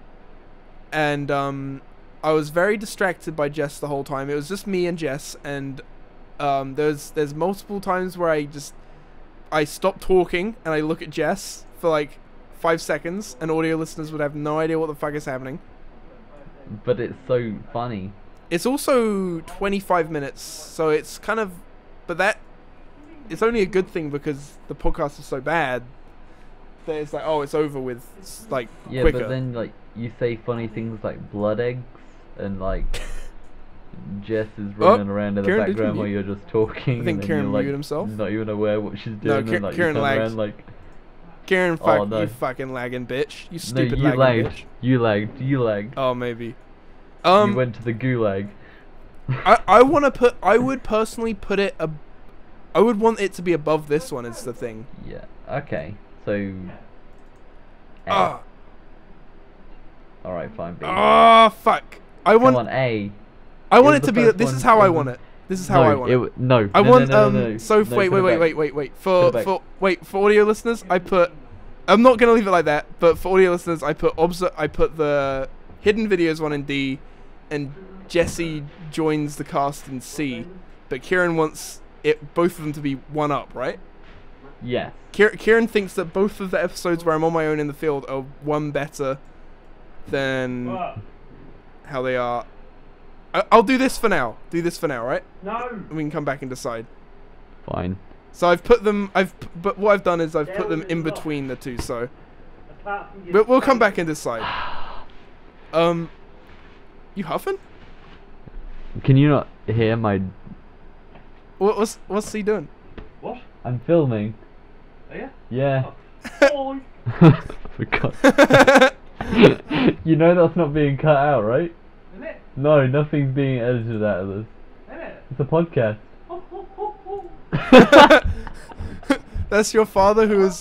and I was very distracted by Jess the whole time. It was just me and Jess, and there's multiple times where I stop talking and I look at Jess for like 5 seconds, and audio listeners would have no idea what the fuck is happening. But it's so funny. It's also 25 minutes, so it's kind of, it's only a good thing because the podcast is so bad that it's like, oh, it's over with, like, yeah, quicker. But then like you say funny things like blood eggs and like Jess is running around in the Kieran, did you background while mute? you're just talking. I think and then Kieran you're, like, muted himself. not even aware what she's No, doing. And, like, Kieran you turn lagged. around, like, Kieran, Oh, no. you fucking lagging bitch. You no, stupid you lagging lagged. bitch. You lagged. You lagged. Oh, maybe. You went to the gulag. I would personally put it I would want it to be above this one is the thing. Yeah. Okay. So. A. Ah. All right. Fine. B. Oh, fuck. I Come want on. A. I want was it the to be first this one is how I in want the- it. This is how I want it. No. I no, want no, no, no. so No, wait put it back. wait Put it back. for audio listeners I'm not gonna leave it like that, but for audio listeners I put the hidden videos one in D and Jesse joins the cast in C, but Kieran wants both of them to be one up, right? Yes. Kieran thinks that both of the episodes where I'm on my own in the field are one better than how they are. I'll do this for now. Do this for now, right? No. And we can come back and decide. Fine. So I've put them. But what I've done is I've put them in between the two. So we'll come back and decide. You huffing? Can you not hear my? What's he doing? What? I'm filming. Are you? Yeah. Oh. For God's You know that's not being cut out, right? Isn't it? No, nothing's being edited out of this. Isn't it? It's a podcast. That's your father who is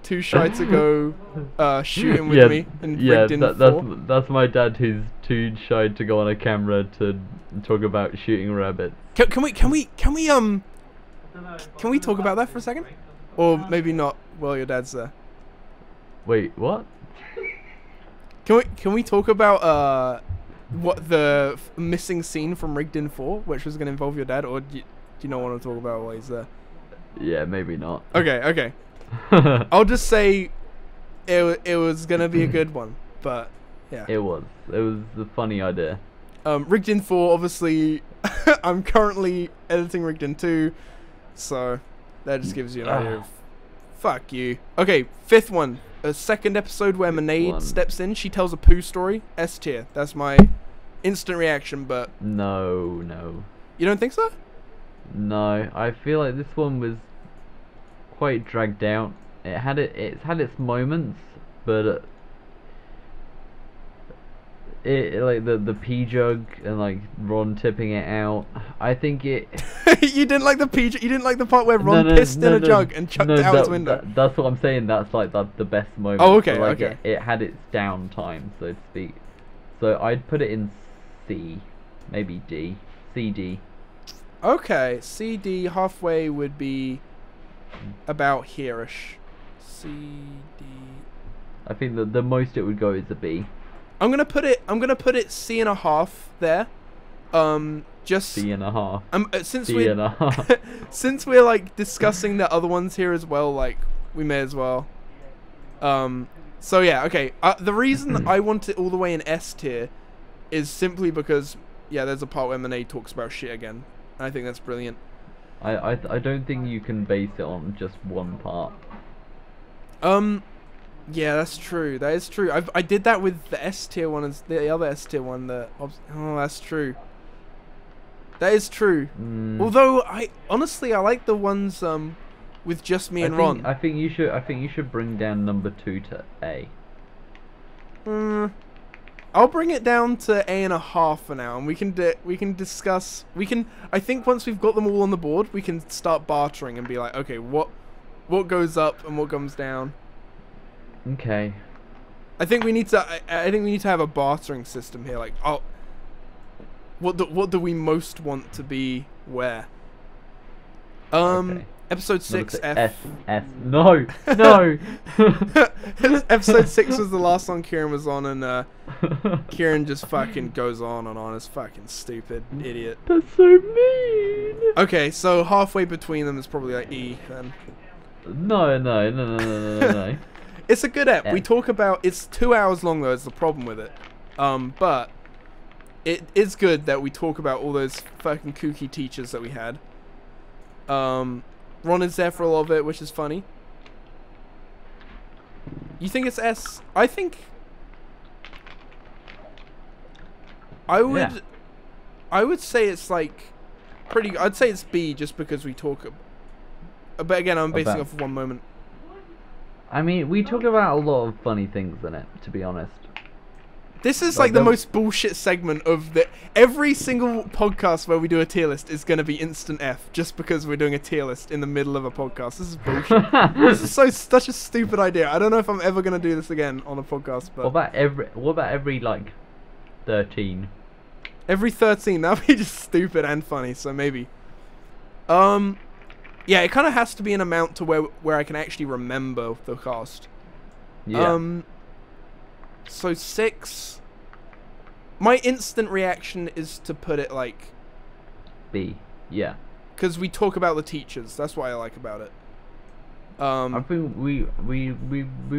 too shy to go shooting with me in yeah, Rigdon 4. that's my dad who's too shy to go on a camera to talk about shooting rabbits. Can we talk about that for a second? Or maybe not while your dad's there. Wait, what? Can we talk about what the missing scene from Rigdon 4, which was going to involve your dad, or do you not want to talk about while he's there? Yeah, maybe not. Okay. I'll just say it was going to be a good one, but yeah. It was a funny idea. Rigdon 4, obviously, I'm currently editing Rigdon 2, so that just gives you an idea of... Fuck you. Okay, fifth one. A second episode where Monade steps in. She tells a poo story. S tier. That's my instant reaction, but... No. You don't think so? No, I feel like this one was quite dragged out. It's had its moments, but it like the pee jug and like Ron tipping it out. I think it. You didn't like the pee. You didn't like the part where Ron pissed in a jug and chucked it out his window. That's what I'm saying. That's like the best moment. Oh, okay, so, like, okay. It had its down time, so to speak. So I'd put it in C, maybe D, C D. Okay, C D halfway would be about here-ish. C D. I think the most it would go is a B. I'm gonna put it C and a half there. Just C and a half. Since C we and a half. since we're like discussing the other ones here as well, like we may as well. So yeah, okay. The reason I want it all the way in S tier is simply because there's a part where Monet talks about shit again. I think that's brilliant. I don't think you can base it on just one part. Yeah, that's true. That is true. I did that with the S tier one and the other S tier one. Oh, that's true. That is true. Although I like the ones with just me and Ron. I think you should bring down number 2 to A. I'll bring it down to A and a half for now, and we can discuss. I think once we've got them all on the board, we can start bartering and be like, okay, what goes up and what comes down. Okay. I think we need to have a bartering system here. Like, what do we most want to be where? Okay. Episode 6 F. S. No. Episode 6 was the last one Kieran was on, and Kieran just fucking goes on and on. Is fucking stupid idiot. That's so mean. Okay, so halfway between them is probably like E then. No. It's a good ep. F. We talk about it's 2 hours long though. Is the problem with it? But it is good that we talk about all those fucking kooky teachers that we had. Ron is there for a lot of it, which is funny. You think it's S? I think I would, Yeah. I would say it's like pretty. I'd say it's B just because we talk. But again, I'm basing About- off of one moment. I mean, we talk about a lot of funny things in it, to be honest. This is Like like the the- most bullshit segment of the. Every single podcast where we do a tier list is going to be instant F just because we're doing a tier list in the middle of a podcast. This is bullshit. This is such a stupid idea. I don't know if I'm ever going to do this again on a podcast, but What about every like 13? every 13 that would be just stupid and funny. So maybe. Yeah, it kind of has to be an amount to where I can actually remember the cast. Yeah. So 6. My instant reaction is to put it like, B. Yeah. because we talk about the teachers. That's what I like about it. I think we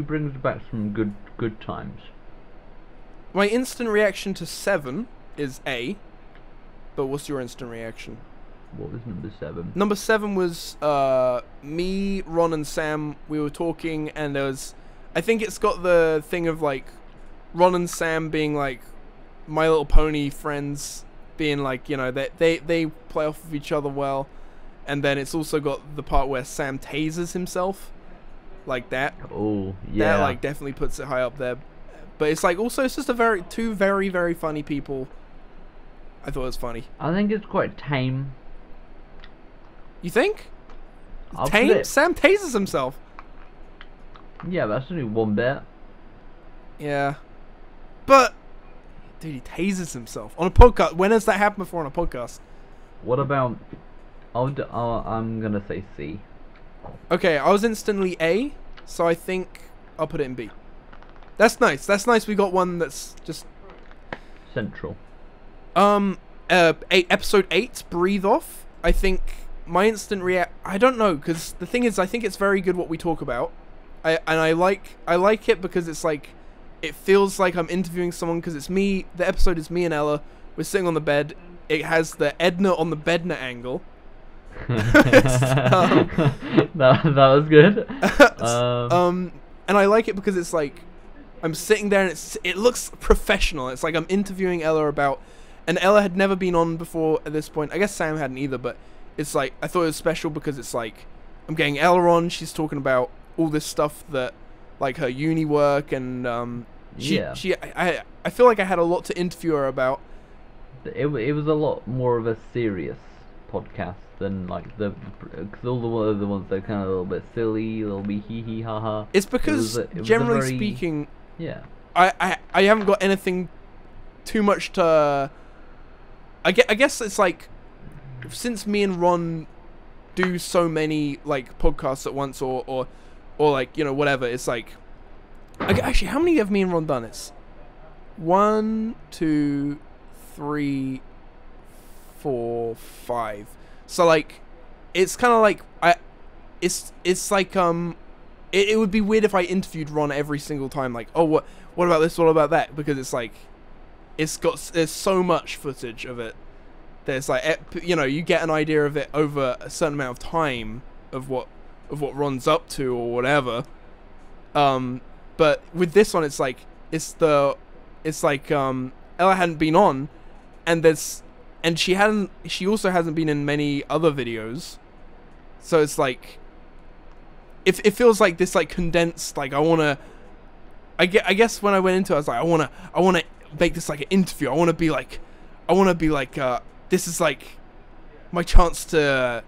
brings back some good times. My instant reaction to 7 is A. But what's your instant reaction? What was number 7? Number 7 was me, Ron, and Sam. We were talking, and there was. I think it's got the thing of like Ron and Sam being like My Little Pony friends, being like, you know, they play off of each other well, and then it's also got the part where Sam tases himself, like that. Oh, yeah. That like definitely puts it high up there. But it's like also it's just two very very funny people. I thought it was funny. I think it's quite tame. You think? I'll Tame? put it- Sam tases himself. Yeah, that's only one bit. Yeah. But dude, he tases himself on a podcast. When has that happened before on a podcast? What about... I'm gonna say C. Okay, I was instantly A, so I think I'll put it in B. That's nice. That's nice. We got one that's just Central. episode 8, Breathe Off. I think my instant I don't know, because the thing is, I think it's very good what we talk about. I like it because it's like, it feels like I'm interviewing someone because it's me. The episode is me and Ella. We're sitting on the bed. It has the Edna on the Bedna angle. that was good. And I like it because it's like I'm sitting there and it looks professional. It's like I'm interviewing Ella about, and Ella had never been on before at this point. I guess Sam hadn't either, but it's like I thought it was special because it's like I'm getting Ella on. She's talking about all this stuff that, like her uni work, and I feel like I had a lot to interview her about. It was a lot more of a serious podcast than like because all the other ones they're kind of a little bit silly, a little bit hee hee ha ha. It's because it was generally very, speaking, yeah, I haven't got anything too much to. I guess it's like, since me and Ron do so many like podcasts at once, or like, you know, whatever. It's like, actually, how many have me and Ron done? It's 1, 2, 3, 4, 5. So like, it's kind of like it's like it would be weird if I interviewed Ron every single time. Like, oh, what about this? What about that? Because it's like, there's so much footage of it. There's like, you know, you get an idea of it over a certain amount of time of what Ron's up to or whatever. But with this one, it's like Ella hadn't been on, and she also hasn't been in many other videos, so it's like it feels like this like condensed, like I guess when I went into it, I was like, I wanna make this like an interview. I wanna be like this is like my chance to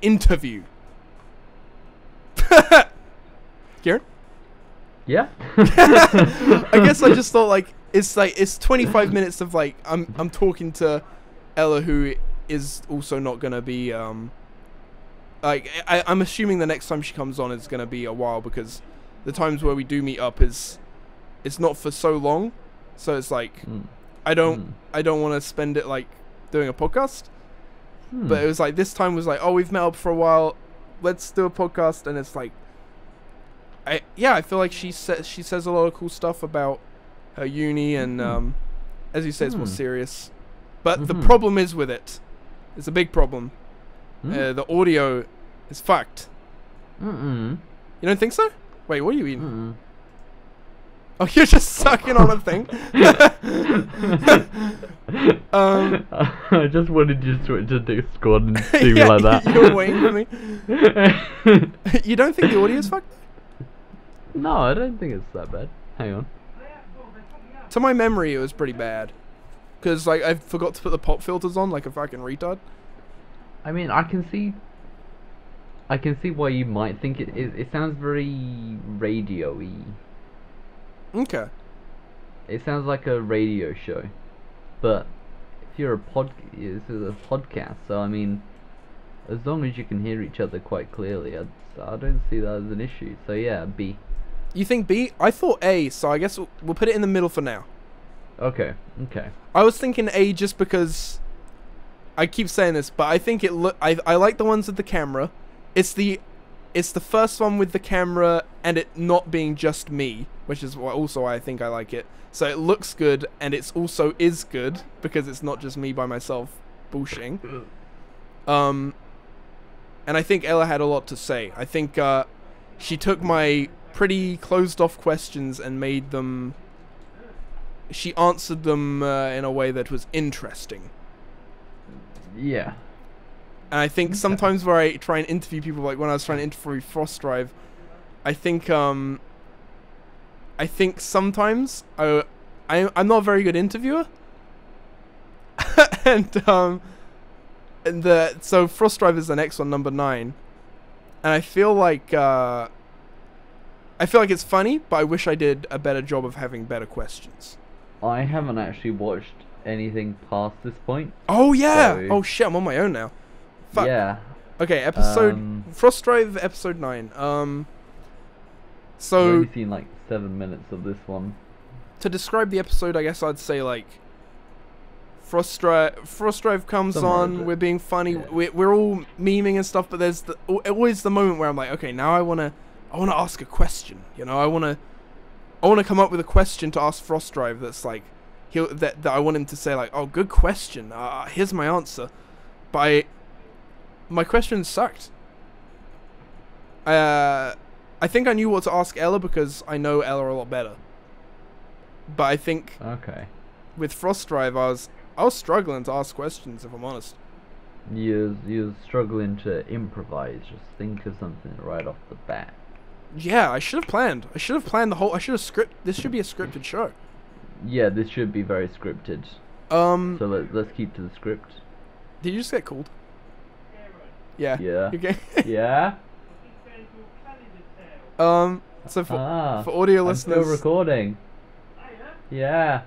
interview. Kieran? yeah. I guess I just thought like it's 25 minutes of like I'm talking to Ella, who is also not gonna be like I'm assuming the next time she comes on is gonna be a while, because the times where we do meet up it's not for so long, so it's like I don't want to spend it like doing a podcast. But it was like this time was like, oh, we've met up for a while, let's do a podcast. And it's like I feel like she says a lot of cool stuff about her uni, and as you say, it's more serious. But the problem is with it, it's a big problem. The audio is fucked. You don't think so? Wait, what are you eating? Oh, you're just sucking on a thing. I just wanted you to Discord and do me yeah, like that. You're waiting for me. You don't think the audio's fucked? No, I don't think it's that bad. Hang on. To my memory, it was pretty bad. Because, like, I forgot to put the pop filters on like a fucking retard. I mean, I can see why you might think it sounds very radio-y. Okay. It sounds like a radio show. But if you're this is a podcast, so I mean, as long as you can hear each other quite clearly, I don't see that as an issue. So yeah, B. You think B? I thought A, so I guess we'll put it in the middle for now. Okay. I was thinking A just because I keep saying this, but I think I like the ones with the camera. It's the first one with the camera and it not being just me, which is also why I think I like it. So it looks good and it's also is good because it's not just me by myself bullshitting. And I think Ella had a lot to say. I think she took my pretty closed off questions and made them. She answered them in a way that was interesting. Yeah. And I think sometimes where I try and interview people, like when I was trying to interview Frost Drive, I think sometimes I'm not a very good interviewer. So Frost Drive is the next one, number 9, and I feel like it's funny, but I wish I did a better job of having better questions. I haven't actually watched anything past this point. Oh yeah! So oh shit! I'm on my own now. Fuck. Yeah. Okay, Frost Drive episode 9. I've So only seen like 7 minutes of this one. to describe the episode, I guess I'd say like Frost Drive comes Summarize on. it. We're being funny. Yeah. We're all memeing and stuff. But there's always the moment where I'm like, okay, now I wanna ask a question. You know, I wanna come up with a question to ask Frost Drive that's like that I want him to say like, oh, good question. Here's my answer. But my question sucked. I think I knew what to ask Ella because I know Ella a lot better. But I think Okay. with Frost Drive, I was struggling to ask questions, if I'm honest. You're struggling to improvise. Just think of something right off the bat. Yeah, I should have planned. I should have planned the whole. I should have This should be a scripted show. Yeah, this should be very scripted. So let's keep to the script. Did you just get called? Yeah. Yeah. Okay. Yeah. So for audio I'm listeners, still recording. Yeah.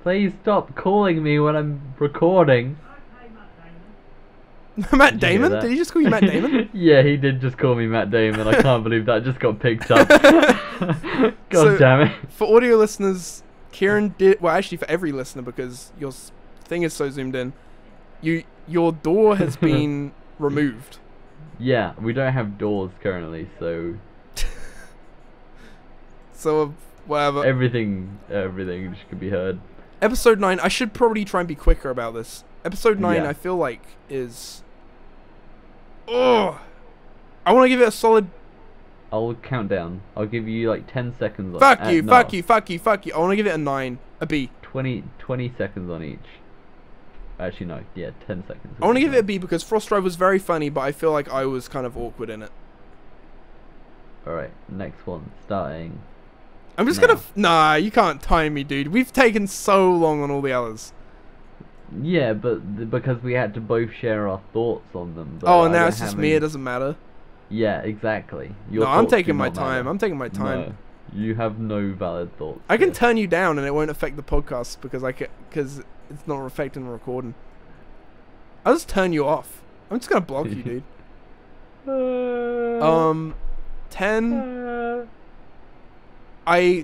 Please stop calling me when I'm recording. Matt Did you hear Damon? that? Did he just call you Matt Damon? Yeah, he did just call me Matt Damon. I can't believe that just got picked up. God So- damn it. For audio listeners, Kieran did. Well, actually, for every listener, because your thing is so zoomed in, your door has been removed. Yeah, we don't have doors currently, so So whatever. everything just could be heard. Episode 9. I should probably try and be quicker about this. Episode 9, Yeah. I feel like is. Oh, I want to give it a solid. I'll count down. I'll give you like 10 seconds. Fuck no, you! Fuck you! Fuck you! Fuck you! I want to give it a 9, a B. 20 seconds on each. Actually, no. Yeah, 10 seconds. I want to give it a B because Frost Drive was very funny, but I feel like I was kind of awkward in it. Alright, next one. Starting. I'm just No. gonna. Nah, you can't time me, dude. We've taken so long on all the others. Yeah, but because we had to both share our thoughts on them. But Oh, I and now don't it's just have me. any- It doesn't matter. Yeah, exactly. Your No, I'm thoughts do taking my not time. matter. I'm taking my time. No, you have no valid thoughts. I can here. turn you down and it won't affect the podcast because it's not affecting the recording. I'll just turn you off. I'm just gonna block you, dude. 10.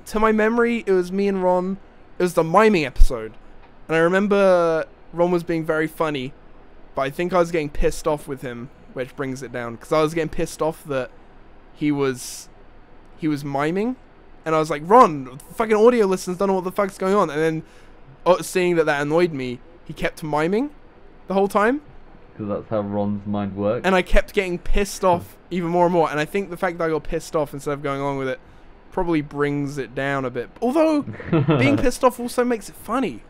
To my memory, it was me and Ron. It was the miming episode, and I remember Ron was being very funny, but I think I was getting pissed off with him, which brings it down because I was getting pissed off that he was miming, and I was like, Ron, fucking audio listeners don't know what the fuck's going on, and then seeing that annoyed me, he kept miming the whole time, because that's how Ron's mind works. And I kept getting pissed off even more and more. And I think the fact that I got pissed off instead of going along with it probably brings it down a bit. Although, being pissed off also makes it funny.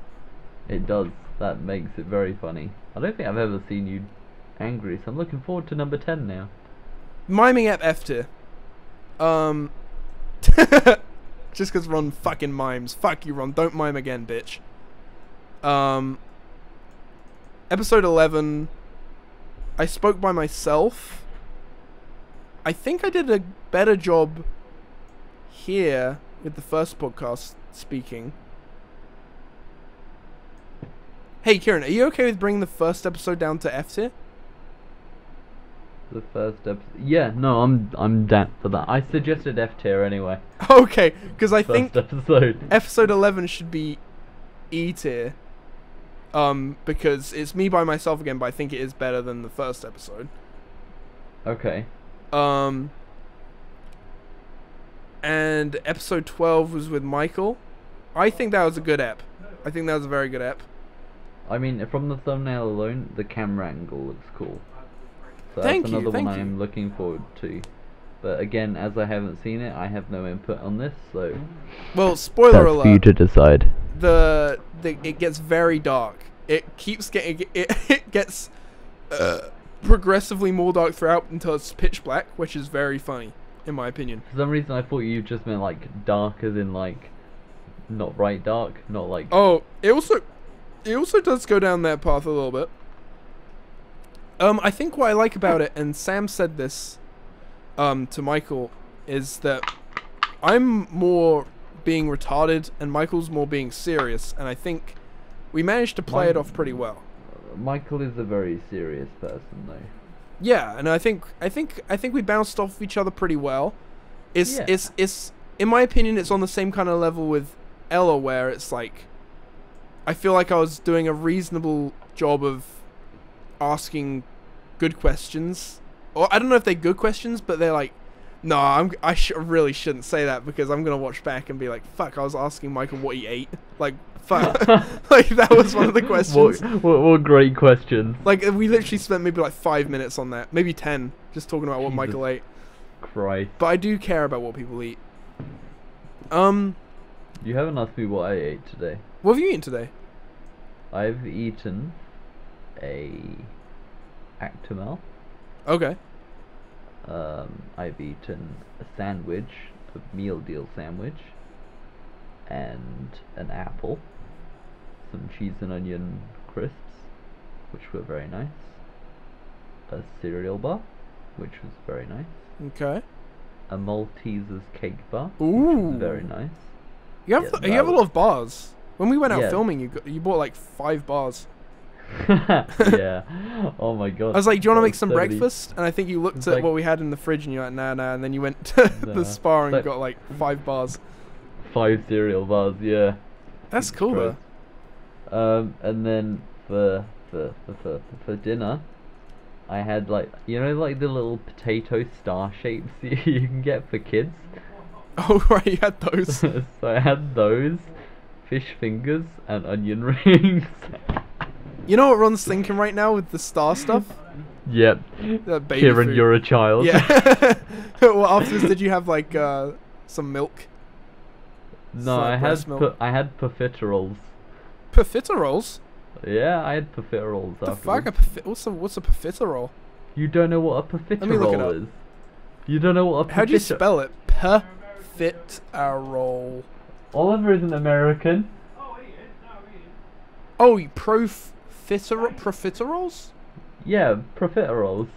It does. That makes it very funny. I don't think I've ever seen you angry, so I'm looking forward to number 10 now. Miming at F tier. Just because Ron fucking mimes. Fuck you, Ron. Don't mime again, bitch. Episode 11. I spoke by myself. I think I did a better job here with the first podcast speaking. Hey, Kieran, are you okay with bringing the first episode down to F tier? The first episode. Yeah, no, I'm down for that. I suggested F tier anyway. Okay, because I think First episode. episode 11 should be E tier. Because it's me by myself again, but I think it is better than the first episode. Okay. And episode 12 was with Michael. I think that was a good ep. I think that was a very good ep. I mean, from the thumbnail alone, the camera angle looks cool. So Thank that's you, another thank one you. I'm looking forward to. But again, as I haven't seen it, I have no input on this, so... Well, spoiler alert. to decide. It gets very dark. It keeps getting it gets progressively more dark throughout until it's pitch black, which is very funny in my opinion. For some reason, I thought you just meant, like, dark as in, like, not bright dark, not like... Oh, it also does go down that path a little bit. I think what I like about it, and Sam said this to Michael, is that I'm more being retarded and Michael's more being serious, and I think we managed to play it off pretty well. Michael is a very serious person, though. Yeah, and I think we bounced off each other pretty well. It's in my opinion, it's on the same kind of level with Ella, where it's like I feel like I was doing a reasonable job of asking good questions. Or I don't know if they're good questions, but they're like, no, I really shouldn't say that because I'm gonna watch back and be like, fuck, I was asking Michael what he ate. Like, fuck, like that was one of the questions. What great questions. Like we literally spent maybe like 5 minutes on that, maybe 10, just talking about what Jesus Michael ate. Christ. But I do care about what people eat. You haven't asked me what I ate today. What have you eaten today? I've eaten a Actimel. Okay. I've eaten a sandwich, a meal deal sandwich, and an apple, some cheese and onion crisps, which were very nice, a cereal bar, which was very nice, Okay. a Malteser's cake bar, which Ooh. was very nice. You have Yeah, you have a lot of bars. When we went out Yeah. filming, you bought like 5 bars. Yeah. Oh my god. I was like, do you want to That make was some 70. breakfast? And I think you looked It's at like- what we had in the fridge and you're like, nah, and then you went to the Nah. spa and But- got like 5 bars. 5 cereal bars, yeah. That's cool though. Christ. And then for dinner, I had like the little potato star shapes you can get for kids. Oh right, you had those. So I had those, fish fingers, and onion rings. You know what Ron's thinking right now with the star stuff? Yep. That baby Kieran, food. you're a child. Yeah. Well, afterwards, did you have like some milk? No, Like I breast had milk. I had profiteroles. Profiteroles? Yeah, I had profiteroles The afterwards. fuck? What's a profiterole? You don't know what a me look it profiterole up. is? You don't know what a How do you profiterole? spell it? Profiterole. Oliver is an American. Oh, profiteroles? Yeah, profiteroles.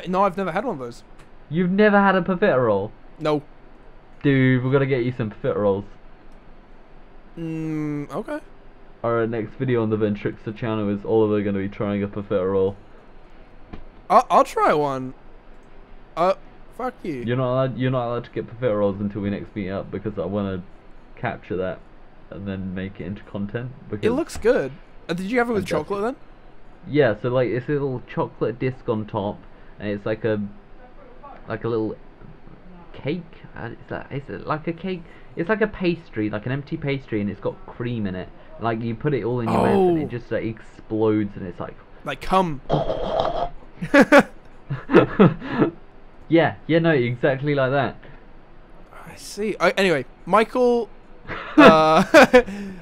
No, I've never had one of those. You've never had a profiterole? No. Dude, we're gonna get you some profiteroles. Okay. Our next video on the Ventrixter channel is Oliver gonna be trying a profiterole. I'll try one. Fuck you. You're not allowed to get profiteroles until we next meet up because I wanna capture that and then make it into content. Because It looks good. Did you have it with I'm guessing. chocolate then? yeah, so like it's a little chocolate disc on top, and it's like a little cake. Is it like a cake? It's like a pastry, like an empty pastry, and it's got cream in it. Like you put it all in your mouth, and Oh. it just like explodes, and it's like Like come. Yeah, no, exactly like that. I see. Anyway, Michael. I'm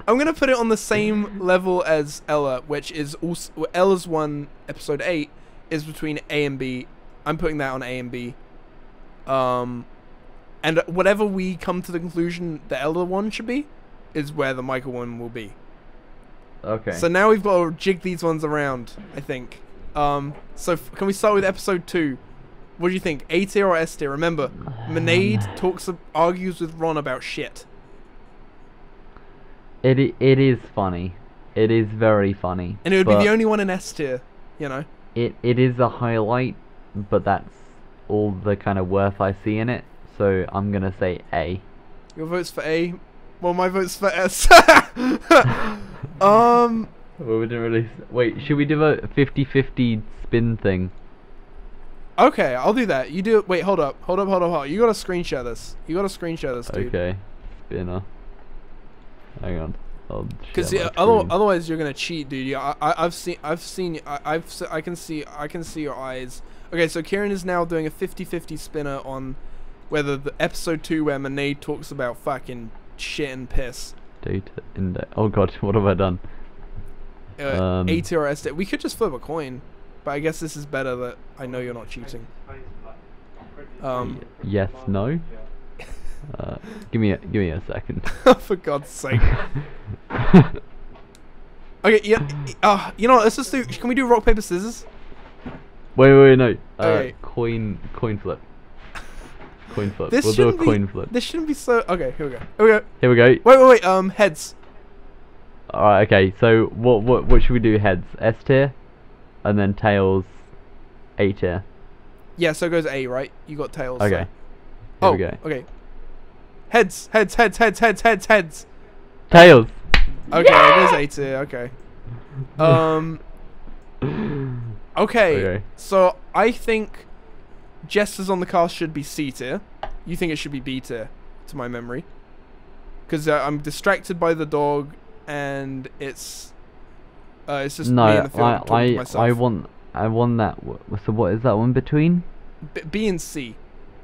gonna put it on the same level as Ella, which is also Ella's one. Episode 8 is between A and B. I'm putting that on A and B. And whatever we come to the conclusion the Ella one should be, is where the Michael one will be. Okay. So now we've got to jig these ones around, I think. So can we start with episode 2? What do you think? A tier or S tier? Remember, Monade argues with Ron about shit. It is funny. It is very funny. And it would be the only one in S tier, you know. It is a highlight, but that's all the kind of worth I see in it. So I'm gonna say A. Your vote's for A. Well, my vote's for S. Well, we didn't really. Wait, should we do a 50-50 spin thing? Okay, I'll do that. You do it. Wait, hold up. You gotta screenshot this. Dude. Okay, spinner. Hang on. Because otherwise you're gonna cheat, dude. Yeah, I can see your eyes. Okay, so Kieran is now doing a 50-50 spinner on whether the episode 2 where Monade talks about fucking shit and piss. Data index. Oh god, what have I done? A tier or S tier. We could just flip a coin, but I guess this is better that I know you're not cheating. Yes, no. Give me a second. For God's sake. Okay, yeah. You know what? Let's just do. Can we do rock paper scissors? Wait, no. Okay. Coin flip. Coin flip. This We'll do a coin flip. This shouldn't be so. Okay, here we go. Here we go. Wait. Heads. Alright, okay. So what should we do? Heads, S tier, and then tails, A tier. Yeah, so it goes A, right? You got tails. Okay. So. Here we go. Okay. Heads. Tails. Okay, it goes A tier. Okay. Okay. So I think Jesters on the Cast should be C tier. You think it should be B tier, to my memory. Because I'm distracted by the dog, and it's just me in the field talking to myself. I want that. So what is that one between? B and C.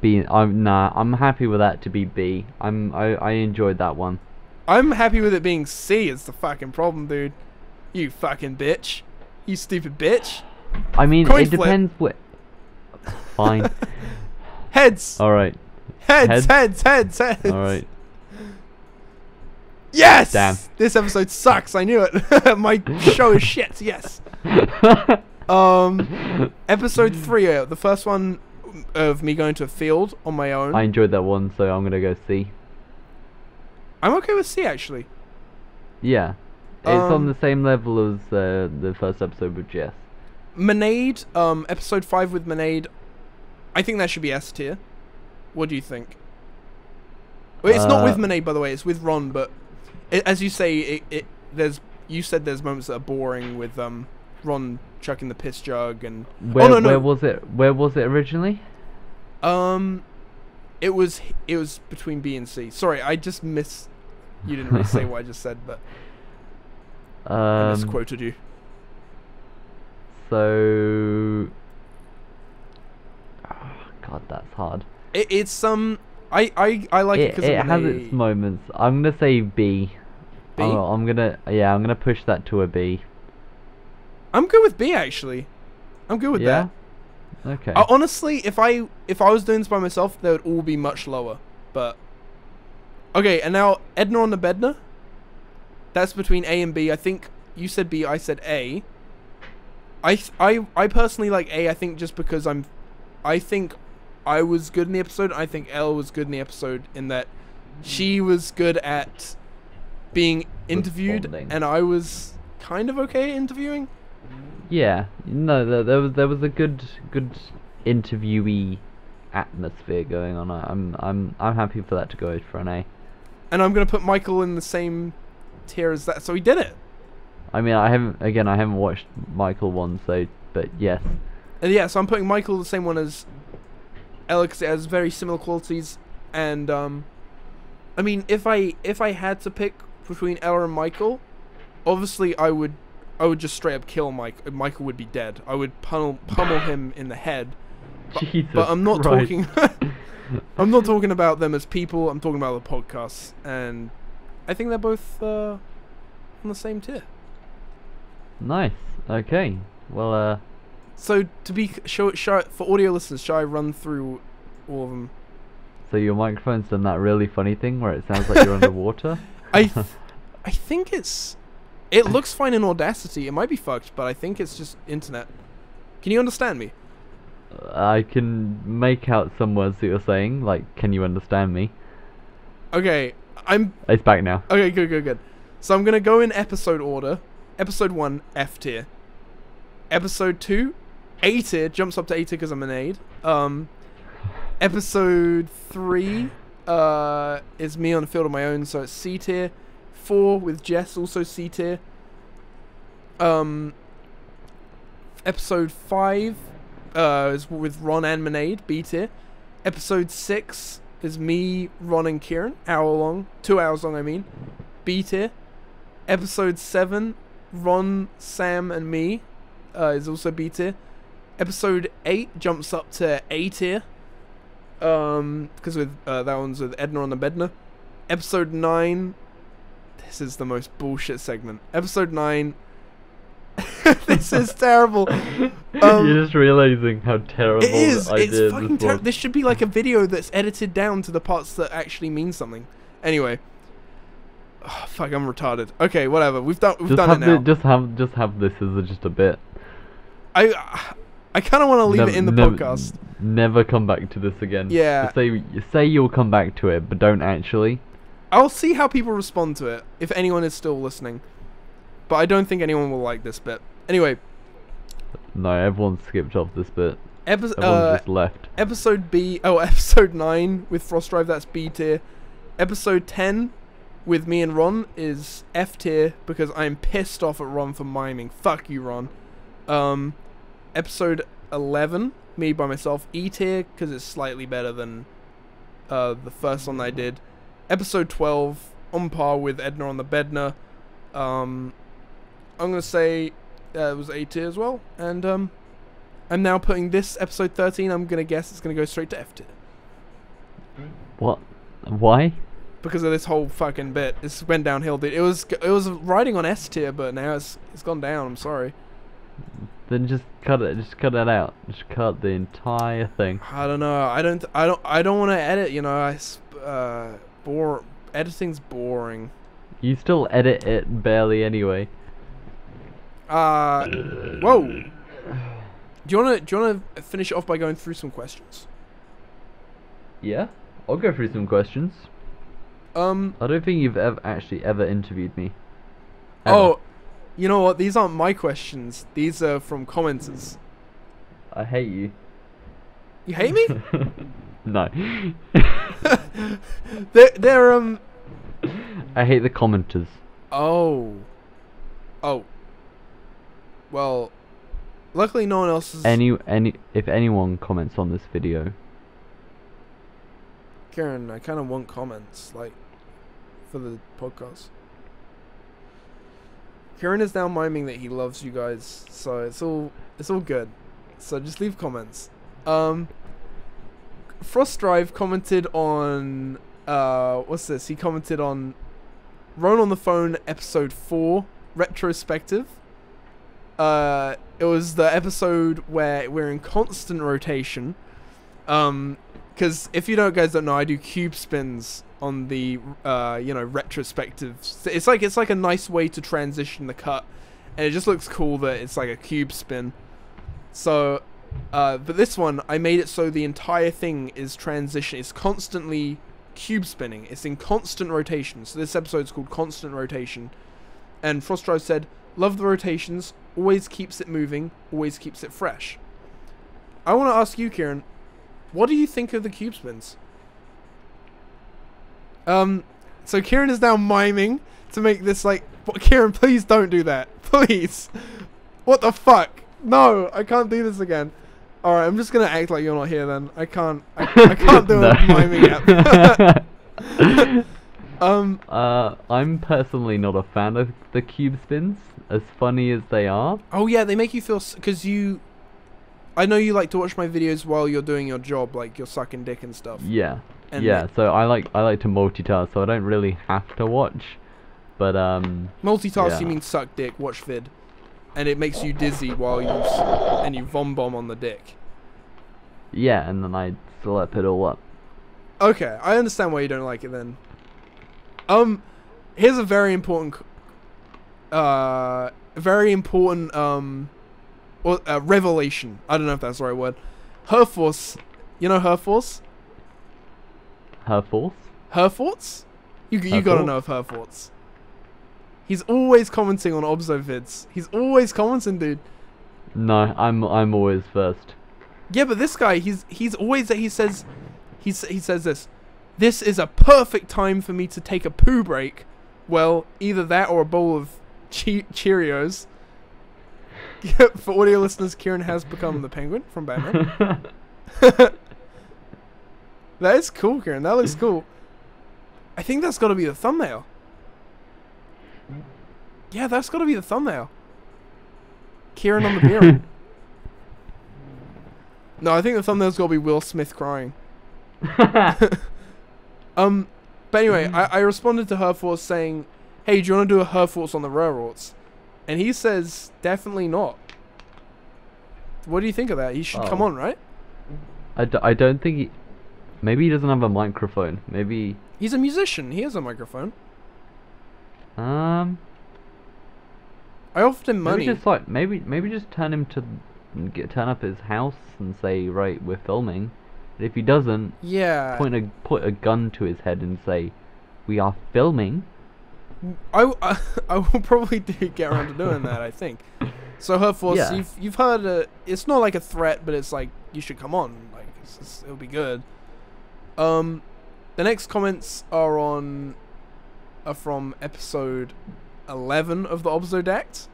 B. I'm happy with that to be B. I enjoyed that one. I'm happy with it being C. It's the fucking problem, dude. You fucking bitch. You stupid bitch. I mean, Coin it flip. depends what. Fine. Heads. All right. Heads. All right. Yes. Damn. This episode sucks. I knew it. My show is shit. Yes. Episode 3, the first one of me going to a field on my own. I enjoyed that one, so I'm gonna go C. I'm okay with C actually. Yeah. It's on the same level as the first episode with Jess. Monade, episode 5 with Monade, I think that should be S tier. What do you think? Well, it's not with Monade, by the way. It's with Ron, but as you say, you said there's moments that are boring with Ron chucking the piss jug and. Where was it? Where was it originally? It was between B and C. Sorry, I just missed. You didn't really say what I just said, but I misquoted you. So, oh, God, that's hard. It's I like it because it has its moments. I'm gonna say B. B? I'm gonna push that to a B. I'm good with B actually. I'm good with that. Okay. Honestly, if I was doing this by myself, they would all be much lower. But okay, and now Edna on the Bedna. That's between A and B. I think you said B. I said A. I personally like A. I think just because I think I was good in the episode. I think Elle was good in the episode in that she was good at being interviewed, and I was kind of okay at interviewing. Yeah, no, there was a good interviewee atmosphere going on. I'm happy for that to go for an A. And I'm gonna put Michael in the same tier as that. So he did it. I mean, I haven't watched Michael one, so but yes. And yeah, so I'm putting Michael the same one as Ella because it has very similar qualities. And I mean, if I had to pick between Ella and Michael, obviously I would I would just straight up kill Mike. Michael would be dead. I would pummel him in the head. Jesus But I'm not Christ. talking. I'm not talking about them as people. I'm talking about the podcasts, and I think they're both on the same tier. Nice. Okay. Well, So to be for audio listeners, shall I run through all of them? so your microphone's done that really funny thing where it sounds like you're underwater. I think it looks fine in Audacity. It might be fucked, but I think it's just internet. Can you understand me? I can make out some words that you're saying. Like, can you understand me? Okay, It's back now. okay, good. So I'm gonna go in episode order. Episode 1, F tier. Episode 2, A tier, jumps up to A tier because I'm an aide. Episode 3 is me on the field of my own, so it's C tier. 4 with Jess, also C tier. Episode 5 is with Ron and Manade, B tier. Episode 6 is me, Ron, and Kieran, hour long, 2 hours long, I mean, B tier. Episode 7, Ron, Sam, and me, is also B tier. Episode 8 jumps up to A tier, because with that one's with Edna on the Bedner. Episode 9, this is the most bullshit segment. Episode 9, this is terrible. You're just realizing how terrible It is. I It's did fucking this terrible. was. This should be like a video that's edited down to the parts that actually mean something. Anyway. Oh, fuck, I'm retarded. Okay, whatever. We've done it now. Just have this as just a bit. I kind of want to leave it in the podcast. Never come back to this again. Yeah. Just say you'll come back to it, but don't actually. I'll see how people respond to it, if anyone is still listening. But I don't think anyone will like this bit. Anyway. No, everyone skipped off this bit. Everyone Just left. Episode 9 with Frost Drive, that's B tier. Episode 10 with me and Ron is F tier because I'm pissed off at Ron for miming. Fuck you, Ron. Episode 11, me by myself, E tier because it's slightly better than the first one I did. Episode 12, on par with Edna on the Bedner. I'm gonna say it was A tier as well, and I'm now putting this episode 13. I'm gonna guess it's gonna go straight to F tier What? Why? because of this whole fucking bit. This went downhill, dude. It was riding on S tier, but now it's gone down. I'm sorry. Then just cut it. Just cut it out. Just cut the entire thing. I don't know. I don't want to edit. You know, editing's boring. You still edit it barely anyway. Whoa. Do you wanna finish it off by going through some questions? Yeah, I'll go through some questions. I don't think you've actually ever interviewed me. Ever. Oh, you know what? These aren't my questions. These are from commenters. I hate you. You hate me? No. they're I hate the commenters. Oh. Well, luckily no one else is. If anyone comments on this video, Karen, I kind of want comments like for the podcast. Kieran is now miming that he loves you guys, so it's all good. So just leave comments. Frost Drive commented on what's this? He commented on Roan on the Phone episode 4 retrospective. It was the episode where we're in constant rotation. Because if you guys don't know, I do cube spins on the retrospective. It's like a nice way to transition the cut, and it just looks cool that it's like a cube spin. So, but this one I made it so the entire thing is transition. It's constantly cube spinning. It's in constant rotation. So this episode's called Constant Rotation. And Frost Drive said, "Love the rotations. Always keeps it moving. Always keeps it fresh." I want to ask you, Kieran, what do you think of the cube spins? So Kieran is now miming to make this like. Kieran, please don't do that, please. What the fuck? No, I can't do this again. All right, I'm just gonna act like you're not here then. I can't do No. a miming app. I'm personally not a fan of the cube spins, as funny as they are. Oh yeah, they make you feel because you. I know you like to watch my videos while you're doing your job, like you're sucking dick and stuff. Yeah, And yeah. So I like to multitask, so I don't really have to watch. But multitask, yeah. you mean suck dick, watch vid, and it makes you dizzy while and you vom bomb on the dick. Yeah, and then I slap it all up. Okay, I understand why you don't like it then. Here's a very important, revelation. I don't know if that's the right word. Herforce, you know Herforce? Her force? Herforce? You gotta know of Herforce. He's always commenting on Obzo vids. He's always commenting, dude. No, I'm always first. Yeah, but this guy, he's always he says this. This is a perfect time for me to take a poo break. Well, either that or a bowl of Cheerios. For audio listeners, Kieran has become the Penguin from Batman. That is cool, Kieran. That looks cool. I think that's got to be the thumbnail. Yeah, that's got to be the thumbnail. Kieran on the beer. No, I think the thumbnail's got to be Will Smith crying. But anyway, I responded to Herforce saying, hey, do you want to do a Herforce on the Rurorts? And he says, definitely not. What do you think of that? He should come on, right? I don't think he... Maybe he doesn't have a microphone. Maybe... He's a musician. He has a microphone. I offered him money. Maybe just turn up his house and say, right, we're filming. And if he doesn't, yeah, point a gun to his head and say, we are filming. I will probably get around to doing that, I think. So Herforce, Yeah. you've heard it's not like a threat, but it's like you should come on, like it'll be good. The next comments are from episode 11 of the Obzodact.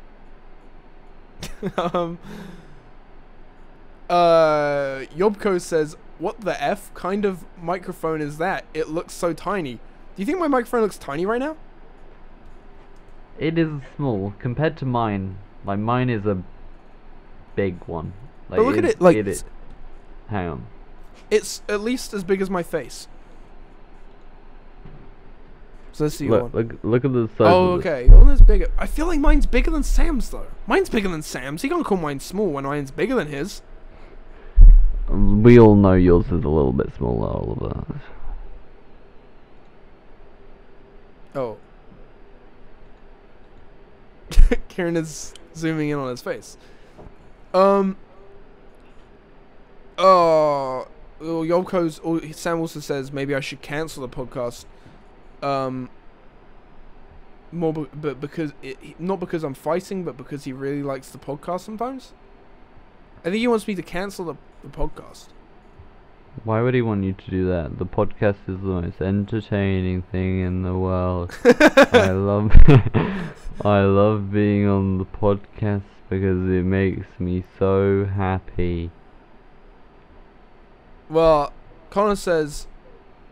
Yobko says, what the F kind of microphone is that? It looks so tiny. Do you think my microphone looks tiny right now? It is small compared to mine. Like mine is a big one. Like, But look at it, like hang on. it's at least as big as my face. So let's see one. Look at the size. Oh, of okay. Your one is bigger. I feel like mine's bigger than Sam's though. Mine's bigger than Sam's. He can't call mine small when mine's bigger than his. We all know yours is a little bit smaller, Oliver. Oh. Kieran is zooming in on his face. Yoko's. Sam also says maybe I should cancel the podcast. But because not because I'm fighting, but because he really likes the podcast sometimes. I think he wants me to cancel the podcast. Why would he want you to do that? The podcast is the most entertaining thing in the world. I love being on the podcast because it makes me so happy. Well, Connor says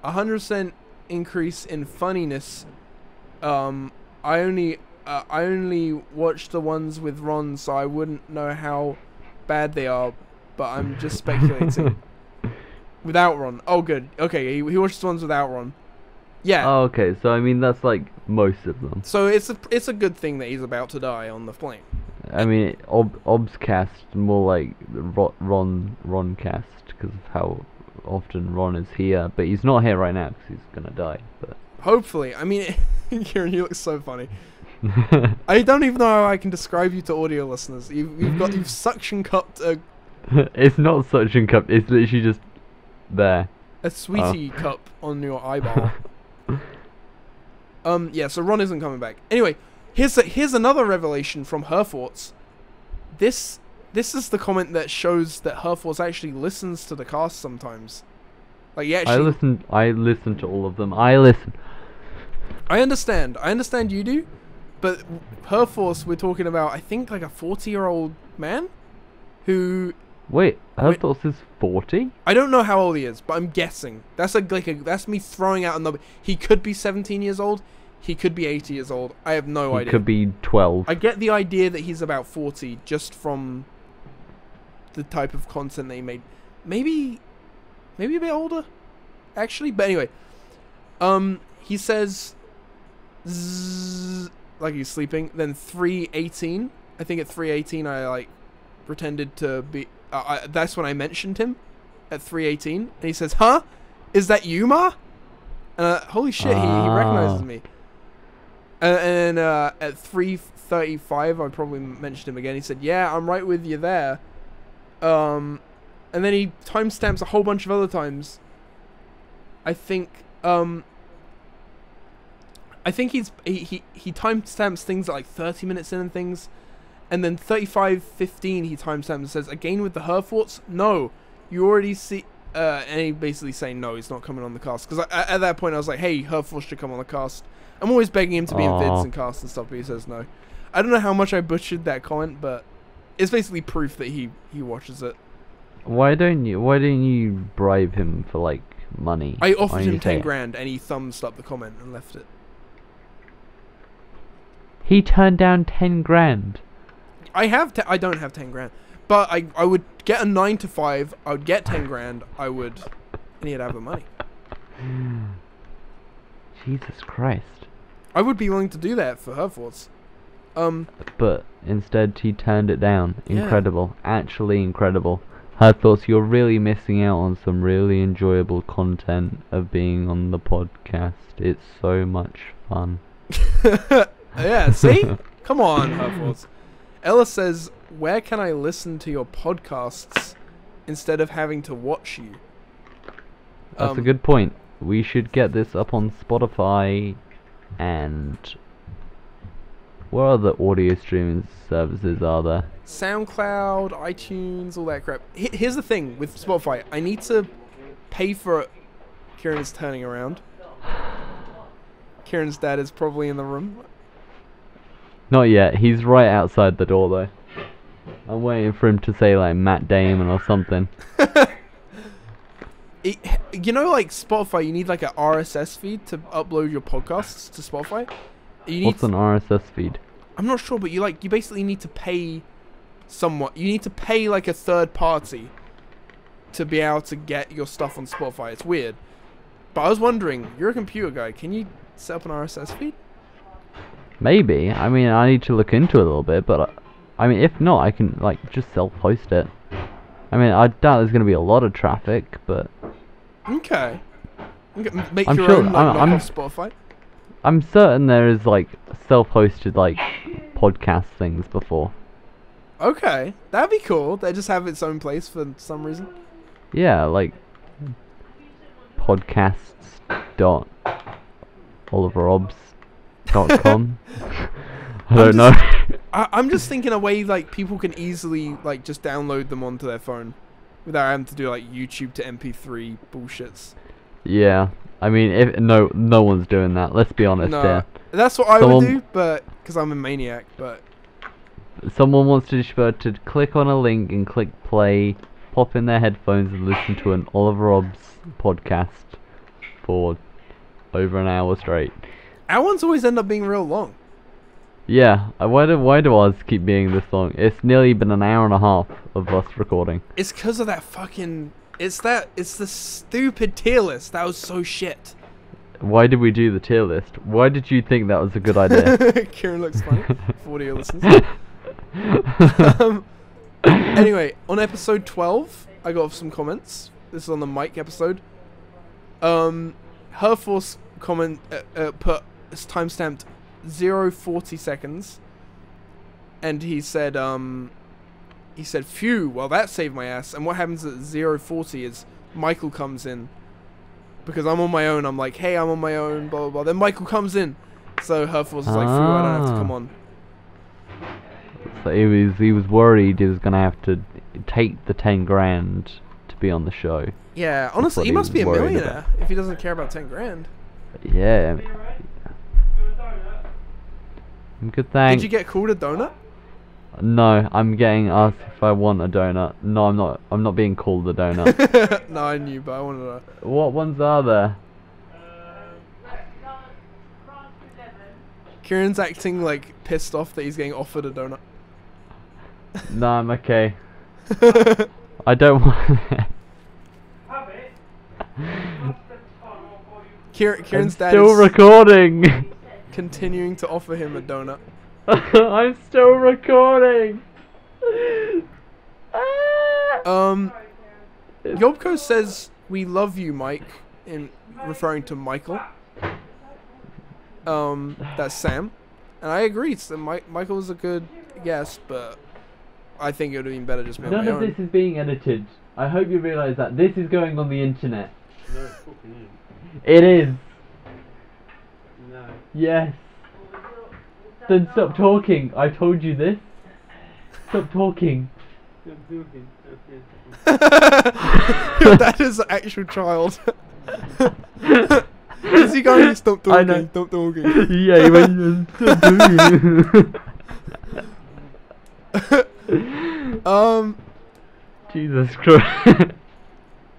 100% increase in funniness. I only watch the ones with Ron, so I wouldn't know how bad they are, but I'm just speculating. Without Ron. Oh, good. Okay, he watches the ones without Ron. Yeah. Oh, okay. So I mean, that's like most of them. So it's a good thing that he's about to die on the plane. I mean, Obzcast more like Ron cast because of how often Ron is here, but he's not here right now because he's gonna die. But hopefully, I mean, Kieran, you look so funny. I don't even know how I can describe you to audio listeners. You've suction cupped a. It's not suction cup. It's literally just there. A sweetie cup on your eyeball. Yeah. So Ron isn't coming back. Anyway, here's another revelation from Herforce. This is the comment that shows that Herforce actually listens to the cast sometimes. Like, yeah. I listen to all of them. I listen. I understand you do, but Herforce, we're talking about, I think, like a 40-year-old man who Wait, her Wait. thoughts is 40? I don't know how old he is, but I'm guessing. That's me throwing out a number. He could be 17 years old. He could be 80 years old. I have no He idea. could be 12. I get the idea that he's about 40 just from the type of content that he made. Maybe a bit older, actually. But anyway, he says, zzz, like he's sleeping. Then 3:18. I think at 3:18 I like pretended to be. That's when I mentioned him at 3:18, and he says, "Huh? Is that you, Ma?" And holy shit, he recognizes me. And at 3:35, I probably mentioned him again. He said, "Yeah, I'm right with you there." And then he timestamps a whole bunch of other times. I think he timestamps things at like 30 minutes in and things, and then 35:15 he timestamps and says, "Again with the Herforts? No, you already see." And he basically saying no, he's not coming on the cast. Because at that point I was like, hey, Herforth should come on the cast. I'm always begging him to be in vids and casts and stuff, but he says no. I don't know how much I butchered that comment, but it's basically proof that he watches it. Why didn't you bribe him for like money? I offered Why didn't him you say 10 it? grand and he thumbs up the comment and left it. He turned down 10 grand. I don't have 10 grand, but I would get a 9 to 5. I would get 10 grand. And he'd have the money. Jesus Christ. I would be willing to do that for Herforths. But instead he turned it down. Yeah. Incredible. Actually incredible. Her thoughts, you're really missing out on some really enjoyable content of being on the podcast. It's so much fun. Yeah, see? Come on, Herforths. Ella says, where can I listen to your podcasts instead of having to watch you? That's a good point. We should get this up on Spotify and... what other audio streaming services are there? SoundCloud, iTunes, all that crap. Here's the thing with Spotify. I need to pay for it. Kieran is turning around. Kieran's dad is probably in the room. Not yet. He's right outside the door though. I'm waiting for him to say like Matt Damon or something. You know, like Spotify, you need like an RSS feed to upload your podcasts to Spotify. What's an RSS feed? I'm not sure, but you basically need to pay somewhat. You need to pay like a third party to be able to get your stuff on Spotify. It's weird. But I was wondering, you're a computer guy. Can you set up an RSS feed? Maybe. I mean, I need to look into it a little bit, but I mean, if not, I can like just self-host it. I mean, I doubt there's gonna be a lot of traffic, but Okay. Make I'm your sure- own like, I'm- knockoff Spotify. I'm certain there is like self-hosted like podcast things before. Okay, that'd be cool. They just have its own place for some reason. Yeah, like podcasts.oliverobs.com. I don't know. I'm just thinking a way like people can easily like just download them onto their phone without having to do like YouTube to MP3 bullshits. Yeah, I mean, if no one's doing that. Let's be honest No, here. that's what I Someone- would do, but because I'm a maniac. But Someone wants to just to click on a link and click play, pop in their headphones and listen to an Oliver Obbs podcast for over an hour straight. our ones always end up being real long. Yeah, why do ours keep being this long? It's nearly been an hour and a half of us recording. It's because of that fucking. It's the stupid tier list. That was so shit. Why did we do the tier list? Why did you think that was a good idea? Kieran looks funny for audio listeners. Anyway, on episode 12, I got some comments. This is on the Mike episode. Herforce comment put it's timestamped 0:40 seconds, and he said, "Phew, well that saved my ass." And what happens at 0:40 is Michael comes in because I'm on my own. I'm like, "Hey, I'm on my own." Blah blah blah. Then Michael comes in, so Herforce is like, "Phew, I don't have to come on." So he was worried he was gonna have to take the 10 grand to be on the show. Yeah, honestly, what he he must was be a worried millionaire if he doesn't care about 10 grand. Yeah. Good Did thanks. you get called a donut? No, I'm getting asked if I want a donut. No, I'm not. I'm not being called a donut. No, I knew, but I wanted to. What ones are there? Kieran's acting like pissed off that he's getting offered a donut. No, I'm okay. I don't want it. Have it. Kieran's I'm dad still is recording. continuing to offer him a donut. I'm still recording. Yobko says, "We love you, Mike," in referring to Michael. That's Sam. And I agree, so Michael was a good guess, but I think it would have been better just being None my of own. this is being edited. I hope you realise that. This is going on the internet. No, it's fucking It is. No. Yes. Then stop talking. I told you this. Stop talking. That is an actual child. Is he going, "Stop I know. talking, stop talking"? Yeah, he went, stop doing it. Jesus Christ.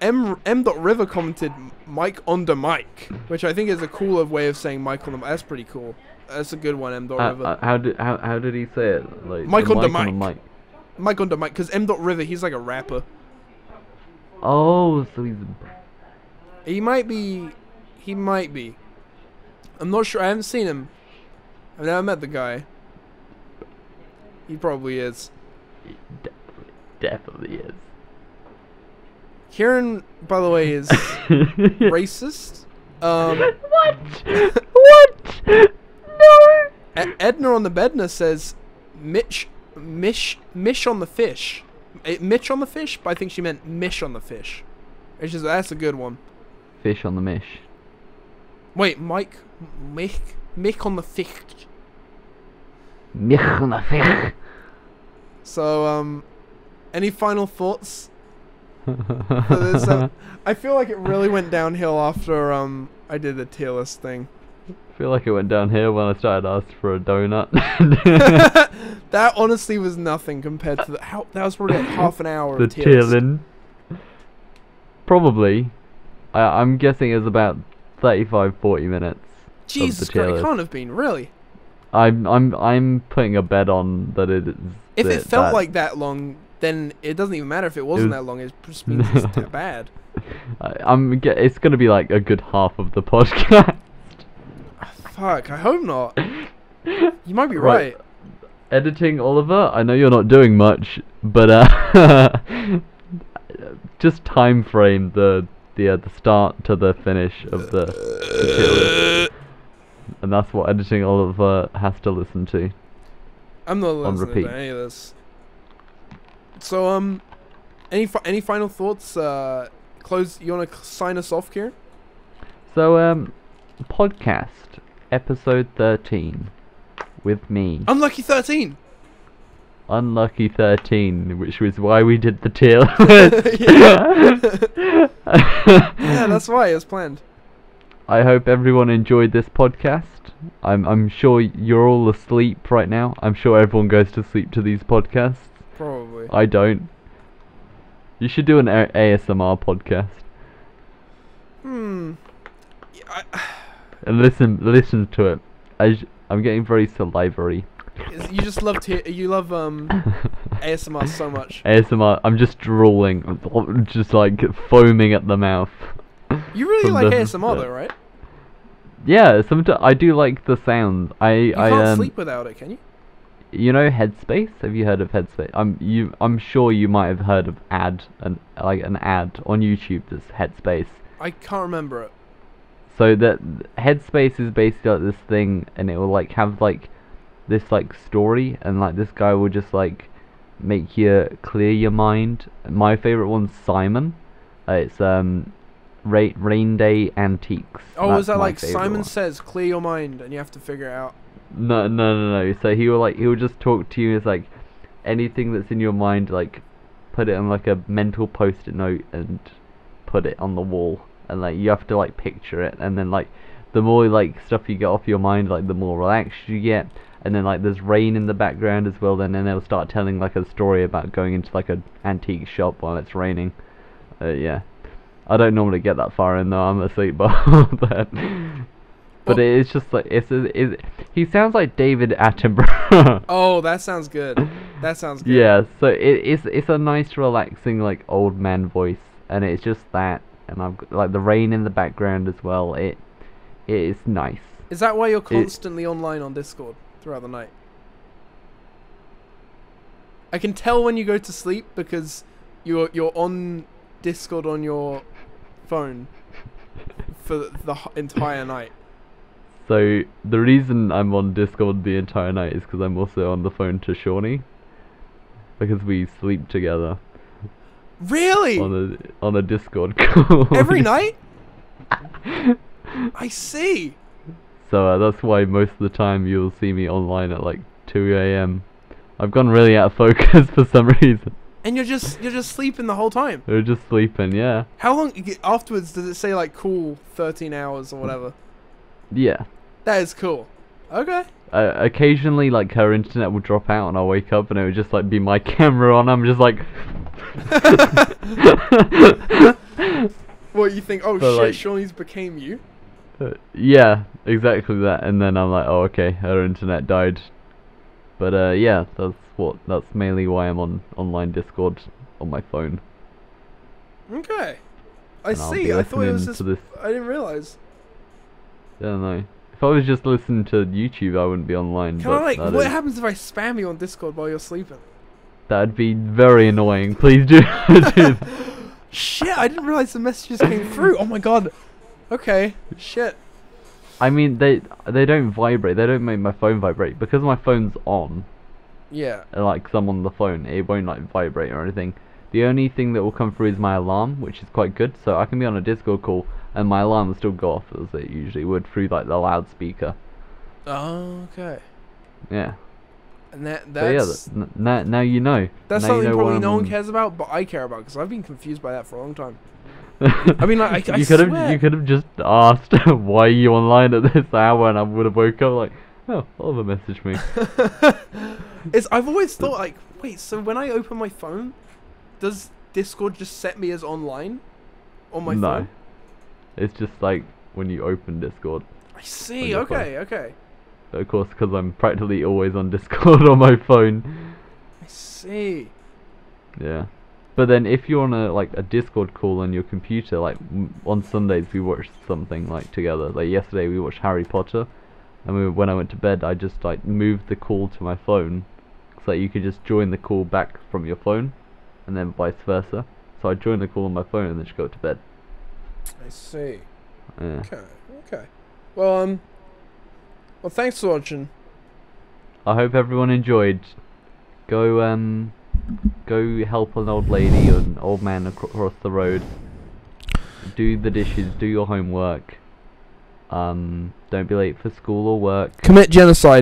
M.River commented Mike on the mic, which I think is a cooler way of saying Mike on the mic. That's pretty cool. That's a good one, M.River. How did he say it? Like Mike the on the mic. mic. Mike on the mic, because M.River, he's like a rapper. Oh, so he's. He might be. He might be. I'm not sure. I haven't seen him. I've never met the guy. He probably is. He definitely is. Kieran, by the way, is racist. What? What? No. Edna on the Bedna says, Mish on the fish. Mitch on the fish, but I think she meant Mish on the fish. That's a good one. Fish on the mish. Wait, Mick on the fish. Mich on the fish. So, any final thoughts? For this, I feel like it really went downhill after I did the tier list thing. I feel like it went down here when I started asking for a donut. That honestly was nothing compared to that was probably like half an hour The of tier list. tier. Probably. I'm guessing it's about 35-40 minutes. Jesus of the tier Christ, it list. can't have been, really. I'm putting a bet on that it is. If it felt that like that long, then it doesn't even matter if it wasn't that long. It just means it's that bad. it's gonna be like a good half of the podcast. Fuck, I hope not. You might be right. Editing, Oliver. I know you're not doing much, but just time frame the start to the finish of the tier list. And that's what editing Oliver has to listen to. I'm not listening repeat. to any of this. So, any final thoughts? Close. You wanna sign us off, Kieran? So, podcast episode 13 with me, Unlucky 13. Unlucky 13, which was why we did the tier list. Yeah, that's why it was planned. I hope everyone enjoyed this podcast. I'm sure you're all asleep right now. I'm sure everyone goes to sleep to these podcasts. Probably. I don't. You should do an ASMR podcast Yeah, and listen to it. I'm getting very salivary. you just love ASMR so much. ASMR. I'm just drooling, just like foaming at the mouth. You really From like the- ASMR though, right? Yeah, sometimes I do like the sound. You can't sleep without it, can you? You know Headspace? Have you heard of Headspace? I'm sure you might have heard of an ad on YouTube that's Headspace. I can't remember it. So that Headspace is basically like this thing, and it will like have like this like story, and like this guy will just like make you clear your mind. My favorite one's Simon. It's Rain Day Antiques. Oh, That's is that my like favourite Simon one. says, clear your mind, and you have to figure it out? No. So he will just talk to you as like anything that's in your mind, like put it on like a mental post-it note and put it on the wall, and like you have to like picture it, and then like the more like stuff you get off your mind, like the more relaxed you get, and then like there's rain in the background as well. Then they'll start telling like a story about going into like an antique shop while it's raining. Yeah, I don't normally get that far in though. I'm asleep by then. But Well- it's just like he sounds like David Attenborough. Oh, that sounds good. That sounds good. Yeah, so it's a nice relaxing like old man voice, and it's just that, and I've got, like the rain in the background as well. It is nice. Is that why you're constantly online on Discord throughout the night? I can tell when you go to sleep because you're on Discord on your phone for the entire night. So the reason I'm on Discord the entire night is because I'm also on the phone to Shawnee, because we sleep together Really? on a Discord call. Every night? I see. So that's why most of the time you'll see me online at like 2 a.m. I've gone really out of focus for some reason. And you're just sleeping the whole time. We're just sleeping, yeah. How long afterwards does it say like cool 13 hours or whatever? Yeah. That is cool. Okay. Occasionally, like her internet will drop out, and I'll wake up, and it would just like be my camera on. I'm just like. What you think? Oh But, shit! like- Shawnee's became you. Yeah, exactly that. And then I'm like, oh, okay, her internet died. But yeah, that's mainly why I'm on online Discord on my phone. Okay. I And I'll see. be I thought it was listening just. to this. I didn't realize. I don't know. If I was just listening to YouTube, I wouldn't be online. Can I but like? that What is- happens if I spam you on Discord while you're sleeping? That'd be very annoying. Please do. do that. Shit! I didn't realize the messages came through. Oh my god. Okay. Shit. I mean, they don't vibrate. They don't make my phone vibrate because my phone's on. Yeah. Like, 'cause I'm on the phone, it won't like vibrate or anything. The only thing that will come through is my alarm, which is quite good. So I can be on a Discord call and my alarm will still go off as it usually would through like the loudspeaker. Oh, okay. Yeah. And So yeah, that's now you know. that's Now you something know probably why no I'm one on- cares about, but I care about because I've been confused by that for a long time. I mean, like, I you could swear. have just asked why are you online at this hour, and I would have woke up like, oh, Oliver messaged me. I've always thought like, wait, so when I open my phone, does Discord just set me as online on my No, phone? it's just like when you open Discord. I see. your Okay, okay. Of course, because I'm practically always on Discord on my phone. I see. Yeah. But then if you're on a Discord call on your computer, like on Sundays we watched something like together. Like yesterday we watched Harry Potter, and when I went to bed I just like moved the call to my phone, so that you could just join the call back from your phone, and then vice versa. So I joined the call on my phone and then just go to bed. I see. Yeah. Okay. Okay. Well, well, thanks for watching. I hope everyone enjoyed. Go help an old lady or an old man across the road. Do the dishes, do your homework. Don't be late for school or work. Commit genocide.